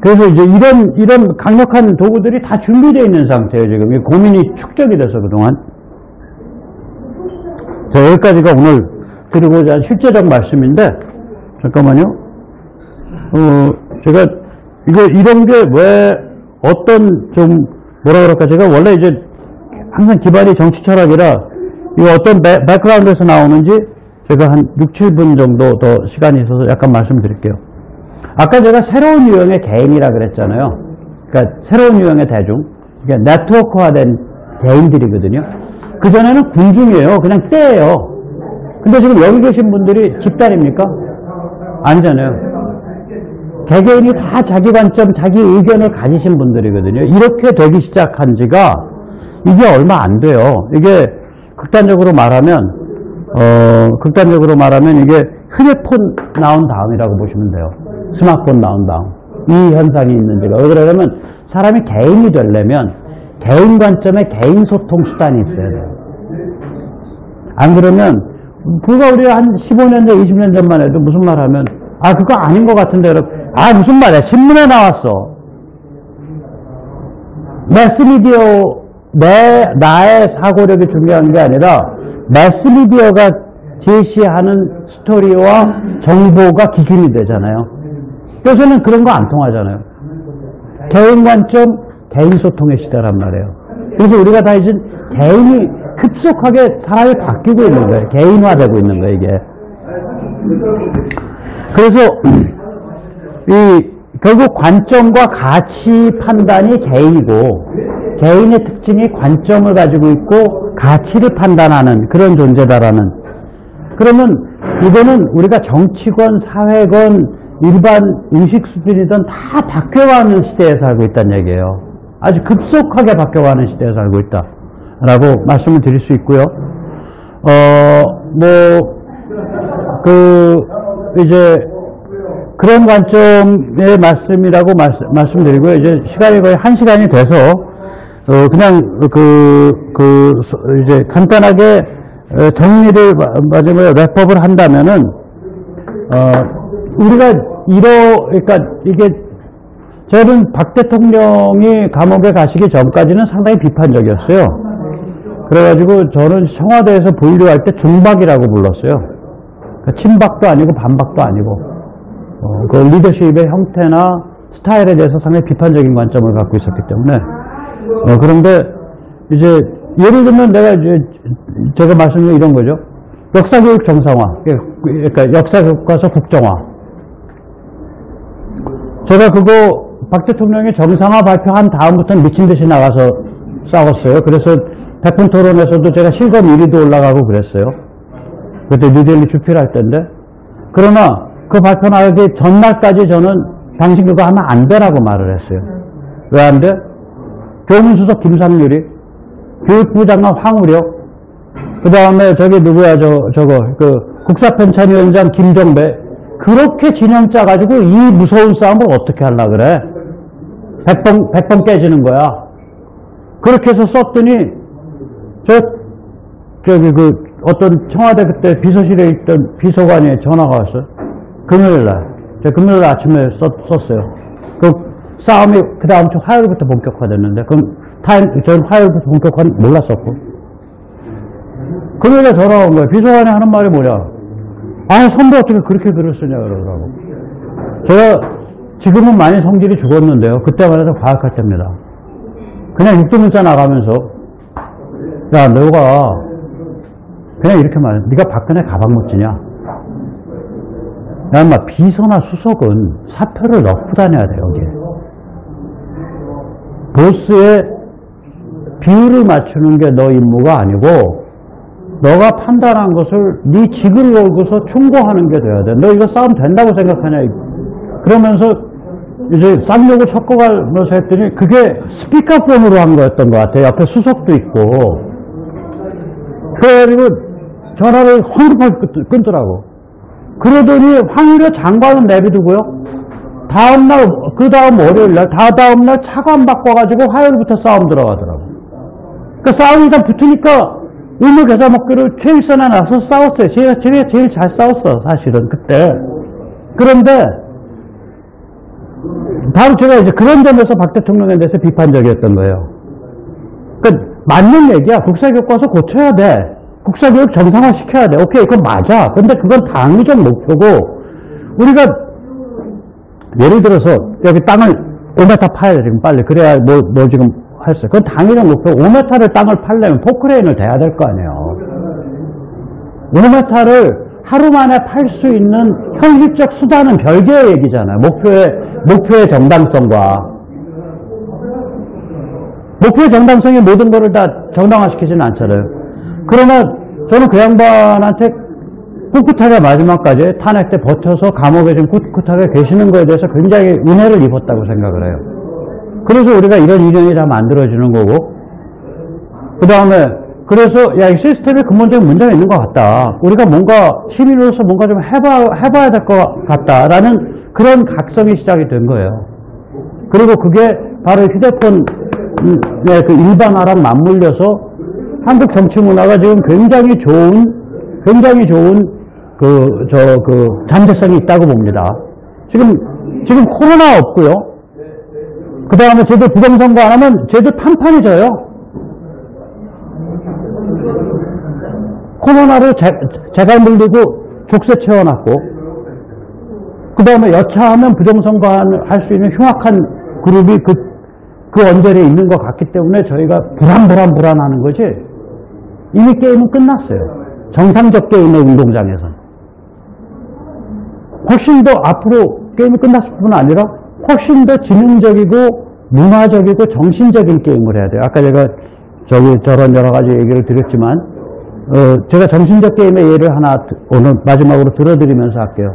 그래서 이제 이런 강력한 도구들이 다 준비되어 있는 상태예요. 지금 고민이 축적이 돼서 그동안. 자 여기까지가 오늘 드리고자 한 실제적 말씀인데 잠깐만요. 제가 이런 게 왜 어떤 좀 뭐라 그럴까 제가 원래 이제 항상 기반이 정치 철학이라 이거 어떤 백그라운드에서 나오는지 제가 한 6, 7분 정도 더 시간이 있어서 약간 말씀드릴게요. 아까 제가 새로운 유형의 개인이라 그랬잖아요. 그러니까 새로운 유형의 대중, 이게 네트워크화된 개인들이거든요. 그전에는 군중이에요. 그냥 떼예요. 근데 지금 여기 계신 분들이 집단입니까? 아니잖아요. 개개인이 다 자기 관점, 자기 의견을 가지신 분들이거든요. 이렇게 되기 시작한 지가 이게 얼마 안 돼요. 이게 극단적으로 말하면 이게 휴대폰 나온 다음이라고 보시면 돼요. 스마트폰 나온 다음. 이 현상이 있는 지가. 왜 그러냐면 사람이 개인이 되려면 개인 관점의 개인 소통 수단이 있어야 돼요. 안 그러면 불과 우리가 한 15년 전, 20년 전만 해도 무슨 말 하면 그거 아닌 것 같은데 무슨 말이야. 신문에 나왔어. 매스미디어 나의 사고력이 중요한 게 아니라 매스미디어가 제시하는 스토리와 정보가 기준이 되잖아요. 요새는 그런 거 안 통하잖아요. 개인 관점, 개인 소통의 시대란 말이에요. 그래서 우리가 다 이제 개인이 급속하게 사람이 바뀌고 있는 거예요. 개인화되고 있는 거예요, 이게. 그래서 결국 관점과 가치 판단이 개인이고 개인의 특징이 관점을 가지고 있고 가치를 판단하는 그런 존재다라는. 그러면 이거는 우리가 정치건 사회건 일반 의식 수준이든 다 바뀌어가는 시대에 살고 있다는 얘기예요. 아주 급속하게 바뀌어가는 시대에 살고 있다라고 말씀을 드릴 수 있고요. 이제 그런 관점의 말씀이라고 말씀드리고요. 이제 시간이 거의 1시간이 돼서 그냥 이제 간단하게 정리를 마지막에 랩업을 한다면은 우리가 그러니까 이게 저는 박 대통령이 감옥에 가시기 전까지는 상당히 비판적이었어요. 그래가지고 저는 청와대에서 분류할 때 중박이라고 불렀어요. 그러니까 친박도 아니고 반박도 아니고 그 리더십의 형태나 스타일에 대해서 상당히 비판적인 관점을 갖고 있었기 때문에 그런데 이제 예를 들면 제가 말씀드린 이런 거죠. 역사교육 정상화. 그러니까 역사교과서 국정화. 제가 그거 박 대통령이 정상화 발표한 다음부터는 미친 듯이 나가서 싸웠어요. 그래서 백분 토론에서도 제가 실검 1위도 올라가고 그랬어요. 그때 뉴델리 주필할 때인데. 그러나 그 발표 나가기 전날까지 저는 당신 그거 하면 안 되라고 말을 했어요. 왜 안 돼? 교문수석 김상률이, 교육부 장관 황우려, 그 다음에 저기 누구야, 국사편찬위원장 김종배, 그렇게 진영 짜가지고 이 무서운 싸움을 어떻게 하려고 그래? 100번 깨지는 거야. 그렇게 해서 썼더니, 어떤 청와대 그때 비서실에 있던 비서관이 전화가 왔어요. 금요일날. 제가 금요일 아침에 썼어요. 그 싸움이 그 다음 주 화요일부터 본격화됐는데, 그럼 저는 화요일부터 본격화는 몰랐었고. 금요일에 전화가 온 거예요. 비서관이 하는 말이 뭐냐. 아, 선배 어떻게 그렇게 글을 쓰냐, 그러더라고. 제가 지금은 많이 성질이 죽었는데요. 그때만 해도 과학할 때입니다. 그냥 육두문자 나가면서, 야, 너가, 그냥 이렇게 말해. 네가 박근혜 가방 못 지냐? 야, 인마, 비서나 수석은 사표를 넣고 다녀야 돼, 여기에. 보스의 비율을 맞추는 게 너 임무가 아니고, 너가 판단한 것을 네 직을 걸고서 충고하는 게 돼야 돼. 너 이거 싸움 된다고 생각하냐? 그러면서 이제 쌍욕을 섞어가면서 했더니 그게 스피커폰으로 한 거였던 것 같아요. 옆에 수석도 있고. 그래가지고 전화를 황급하게 끊더라고. 그러더니 황우려 장관은 내비두고요. 다음날, 그 다음 월요일날, 다음날 차관 바꿔가지고 화요일부터 싸움 들어가더라고. 그 싸움이 일단 붙으니까 의무 계좌 먹기를 최일선에 나서 싸웠어요. 제가 제일 잘 싸웠어, 사실은, 그때. 그런데, 바로 제가 이제 그런 점에서 박 대통령에 대해서 비판적이었던 거예요. 그러니까, 맞는 얘기야. 국사교과서 고쳐야 돼. 국사교육 정상화 시켜야 돼. 오케이, 그건 맞아. 근데 그건 당위적 목표고, 우리가, 예를 들어서, 여기 땅을 5m 파야 돼, 지금 빨리. 그래야 뭐 지금, 했어요. 그건 당위적 목표. 5m를 땅을 팔려면 포크레인을 대야 될 거 아니에요. 5m를 하루 만에 팔 수 있는 현실적 수단은 별개의 얘기잖아요. 목표의 정당성과. 목표의 정당성이 모든 것을 다 정당화시키지는 않잖아요. 그러나 저는 그 양반한테 꿋꿋하게 마지막까지 탄핵 때 버텨서 감옥에 좀 꿋꿋하게 계시는 거에 대해서 굉장히 은혜를 입었다고 생각을 해요. 그래서 우리가 이런 인연이 다 만들어지는 거고, 그 다음에, 그래서, 야, 이 시스템에 근본적인 문제가 있는 것 같다. 우리가 뭔가, 시민으로서 뭔가 좀 해봐야 될 것 같다라는 그런 각성이 시작이 된 거예요. 그리고 그게 바로 휴대폰의 그 일반화랑 맞물려서 한국 정치 문화가 지금 굉장히 좋은 잠재성이 있다고 봅니다. 지금 코로나 없고요. 그 다음에 쟤도 부정선거 안 하면 쟤도 탄판이 져요. 코로나로 재갈 물리고 족쇄 채워놨고, 그 다음에 여차하면 부정선거 할 수 있는 흉악한 그룹이 그 언저리에 있는 것 같기 때문에 저희가 불안하는 거지. 이미 게임은 끝났어요. 정상적 게임의 운동장에서. 훨씬 더 앞으로 게임이 끝났을 뿐 아니라 훨씬 더 지능적이고 문화적이고 정신적인 게임을 해야 돼요. 아까 제가 저런 여러 가지 얘기를 드렸지만, 제가 정신적 게임의 예를 하나 오늘 마지막으로 들어드리면서 할게요.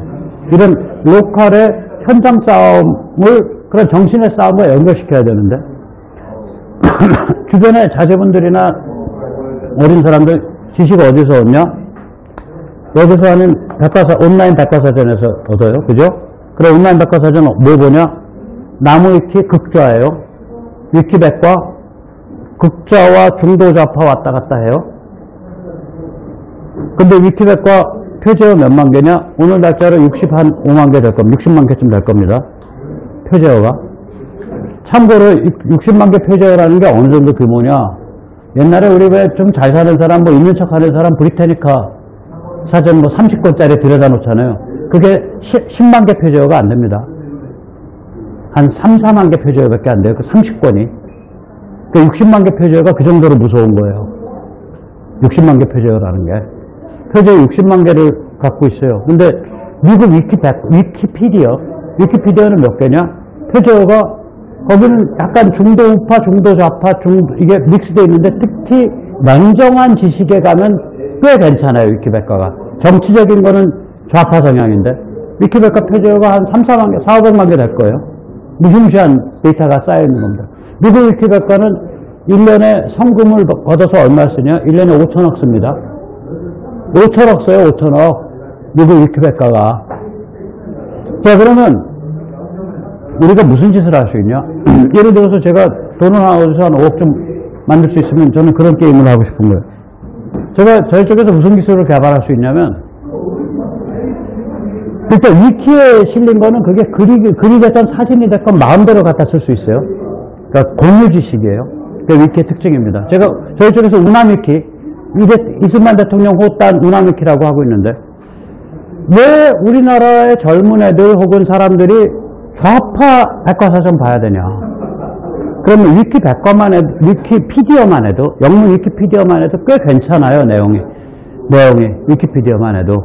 이런 로컬의 현장 싸움을, 그런 정신의 싸움을 연결시켜야 되는데, 주변에 자제분들이나 어린 사람들 지식 어디서 얻냐? 여기서 하는 온라인 백과사전에서 얻어요. 그죠? 그래, 온라인 백과사전 뭐 보냐? 나무위키 극좌예요. 위키백과 극좌와 중도좌파 왔다 갔다 해요. 근데 위키백과 표제어 몇만 개냐? 오늘 날짜로 65만 개 될 겁니다. 60만 개쯤 될 겁니다. 표제어가. 참고로 60만 개 표제어라는 게 어느 정도 규모냐? 옛날에 우리 왜 좀 잘 사는 사람, 뭐 있는 척 하는 사람 브리테니카 사전 뭐 30권짜리 들여다 놓잖아요. 그게 10만 개 표제어가 안 됩니다. 한 3, 4만 개 표제어밖에 안 돼요. 그 30권이. 그 60만 개 표제어가 그 정도로 무서운 거예요. 60만 개 표제어라는 게. 표제어 60만 개를 갖고 있어요. 근데 미국 위키피디어는 몇 개냐? 표제어가 거기는 약간 중도 우파, 중도 좌파, 이게 믹스되어 있는데 특히 냉정한 지식에 가면 꽤 괜찮아요, 위키백과가. 정치적인 거는 좌파 성향인데 위키백과 표제어가 한 3, 4만 개, 4, 500만 개 될 거예요. 무시무시한 데이터가 쌓여있는 겁니다. 미국 위키백과는 1년에 성금을 걷어서 얼마 쓰냐? 1년에 5천억 씁니다. 5천억 써요, 5천억. 미국 위키백과가. 자, 그러면 우리가 무슨 짓을 할 수 있냐? 예를 들어서 제가 돈을 어디서 한 5억 좀 만들 수 있으면 저는 그런 게임을 하고 싶은 거예요. 제가 저희 쪽에서 무슨 기술을 개발할 수 있냐면, 일단 위키에 실린 거는 그게 글이 됐건 사진이 됐건 마음대로 갖다 쓸 수 있어요. 그러니까 공유 지식이에요. 그게 위키의 특징입니다. 제가 저희 쪽에서 우남위키, 이승만 대통령 호딴 우남위키라고 하고 있는데, 왜 우리나라의 젊은 애들 혹은 사람들이 좌파 백과사전 봐야 되냐? 그러면 위키피디어만 해도, 영문 위키피디어만 해도 꽤 괜찮아요, 내용이. 위키피디어만 해도.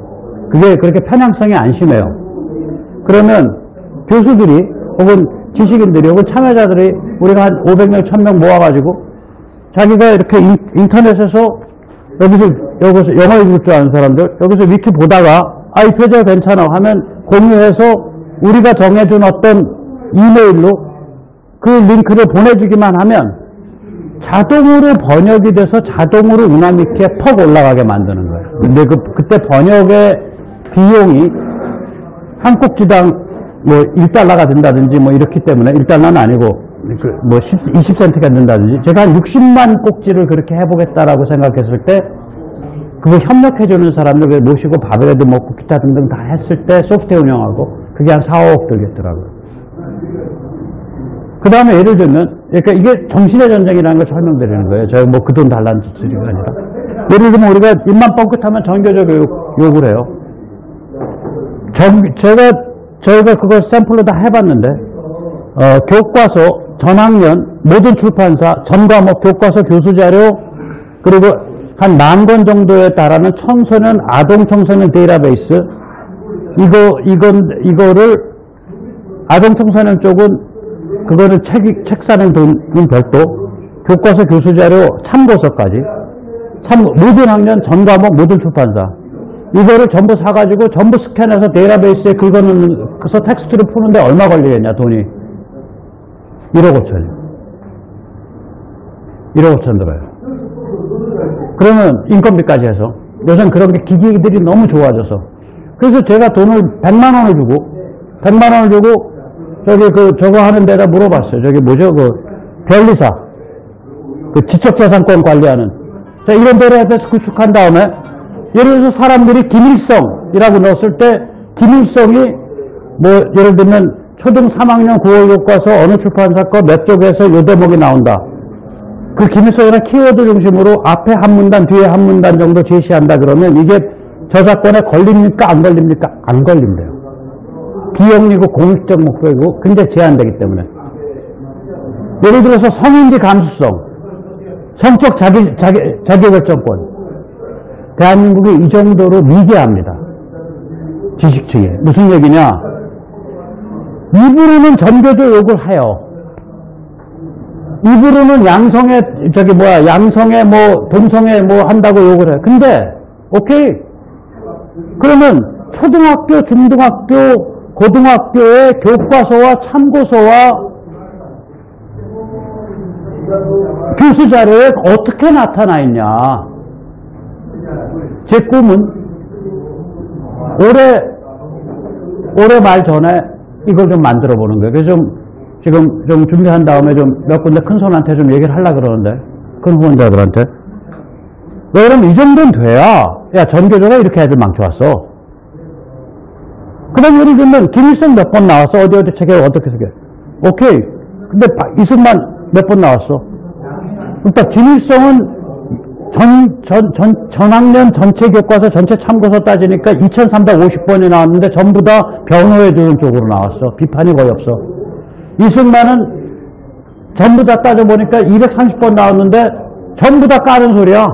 그게 그렇게 편향성이 안 심해요. 그러면 교수들이, 혹은 지식인들이, 혹은 참여자들이 우리가 한 500명, 1000명 모아가지고 자기가 이렇게 인터넷에서 여기서 영어 읽을 줄 아는 사람들, 여기서 위키 보다가, 이 표제가 괜찮아 하면 공유해서 우리가 정해준 어떤 이메일로 그 링크를 보내주기만 하면 자동으로 번역이 돼서 자동으로 우남위키에 퍽 올라가게 만드는 거예요. 근데 그때 번역의 비용이 한 꼭지당 뭐 1달러가 된다든지 뭐 이렇기 때문에 1달러는 아니고 뭐 20센트가 된다든지 제가 한 60만 꼭지를 그렇게 해보겠다라고 생각했을 때 그거 협력해주는 사람들 모시고 밥이라도 먹고 기타 등등 다 했을 때 소프트웨어 운영하고 그게 한 4, 5억 들겠더라고요. 그 다음에 예를 들면, 그러니까 이게 정신의 전쟁이라는 걸 설명드리는 거예요. 저희가 뭐 그 돈 달라는 소리가 아니라. 예를 들면 우리가 입만 뻥끗하면 전교조 교육 요구를 해요. 저희가 그걸 샘플로 다 해봤는데, 교과서, 전학년, 모든 출판사, 전과목 교과서 교수자료, 그리고 한 10,000권 정도에 달하는 청소년, 아동 청소년 데이터베이스, 이거를, 아동 청소년 쪽은, 그거는 책 사는 돈은 별도, 교과서 교수자료, 참고서까지, 모든 학년, 전 과목, 모든 출판사, 이거를 전부 사가지고 전부 스캔해서 데이터베이스에 긁어놓는,그래서 텍스트를 푸는데 얼마 걸리겠냐, 돈이. 1억 5천이요. 1억 5천 들어요. 그러면 인건비까지 해서 요새는 그런 게 기기들이 너무 좋아져서 그래서 제가 돈을 100만 원을 주고 저거 하는 데다 물어봤어요. 저기 뭐죠? 변리사 지적재산권 관리하는 자 이런 데를 구축한 다음에 예를 들어서 사람들이 김일성이라고 넣었을 때 김일성이 뭐 예를 들면 초등 3학년 9월 교과서 어느 출판사 거 몇 쪽에서 요 대목이 나온다. 그 김일성이라는 키워드 중심으로 앞에 한 문단, 뒤에 한 문단 정도 제시한다 그러면 이게 저작권에 걸립니까? 안 걸립니까? 안 걸린대요. 비영리고 공익적 목표이고 굉장히 제한되기 때문에. 예를 들어서 성인지 감수성, 성적 자기결정권. 대한민국이 이 정도로 미개합니다. 지식층이. 무슨 얘기냐? 입으로는 전교조 욕을 해요. 입으로는 양성에 뭐 동성애 뭐 한다고 욕을 해요. 근데 오케이. 그러면 초등학교, 중등학교, 고등학교의 교과서와 참고서와 교수 자료에 어떻게 나타나 있냐? 제 꿈은 올해 말 전에 이걸 좀 만들어 보는 거예요. 그래서 지금 좀 준비한 다음에 좀 몇 군데 큰 손한테 좀 얘기를 하려고 그러는데, 큰 후원자들한테. 그럼 이 정도는 돼야, 야, 전교조가 이렇게 애들 망쳐왔어. 그 다음에 예를 들면, 김일성 몇 번 나왔어? 어디 책에 어떻게 쓰게? 오케이. 근데 이승만 몇 번 나왔어? 일단, 김일성은 전학년 전체 교과서, 전체 참고서 따지니까 2350번이 나왔는데 전부 다 변호해주는 쪽으로 나왔어. 비판이 거의 없어. 이승만은 전부 다 따져보니까 230번 나왔는데 전부 다 까는 소리야.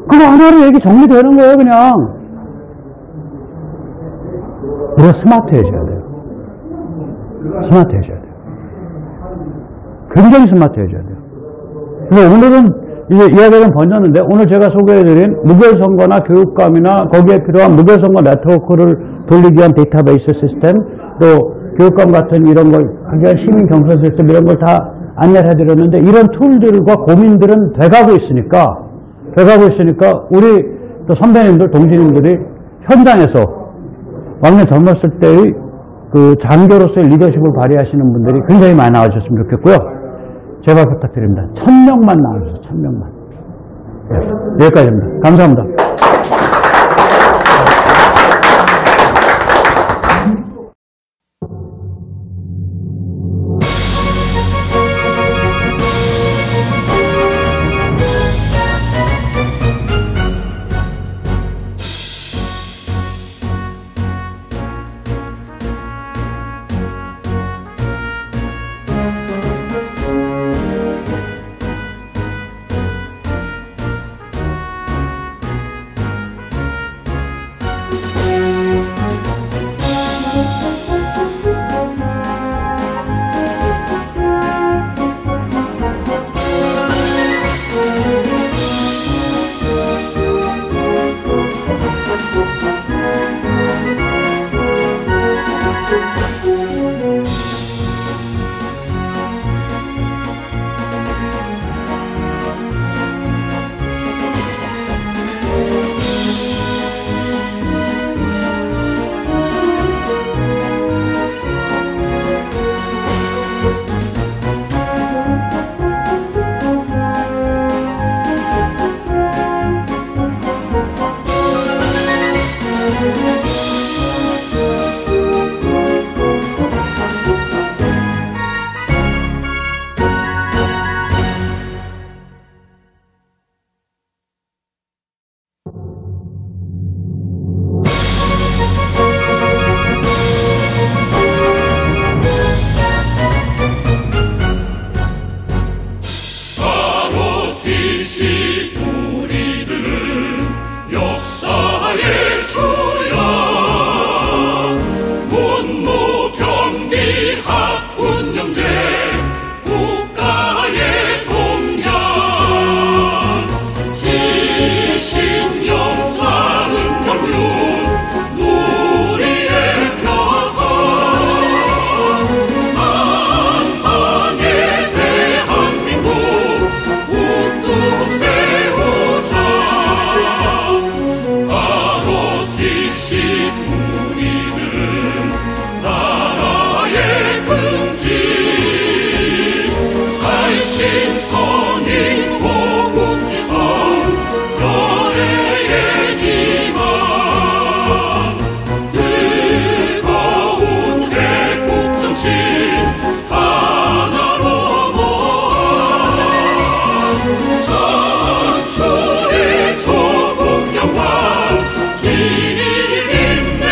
그거 하나로 얘기 정리되는 거예요, 그냥. 우리가 스마트해져야 돼요. 스마트해져야 돼요. 굉장히 스마트해져야 돼요. 그래서 오늘은 이제 이야기는 번졌는데 오늘 제가 소개해드린 무결선거나 교육감이나 거기에 필요한 무결선거 네트워크를 돌리기 위한 데이터베이스 시스템 또 교육감 같은 이런 걸 하기 위한 시민 경선 시스템 이런 걸 다 안내를 해드렸는데 이런 툴들과 고민들은 돼가고 있으니까 우리 또 선배님들 동지님들이 현장에서 왕년 젊었을 때의 그 장교로서의 리더십을 발휘하시는 분들이 굉장히 많이 나와주셨으면 좋겠고요. 제발 부탁드립니다. 1000명만 나와주세요. 1000명만. 네, 여기까지입니다. 감사합니다.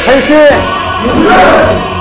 화이팅!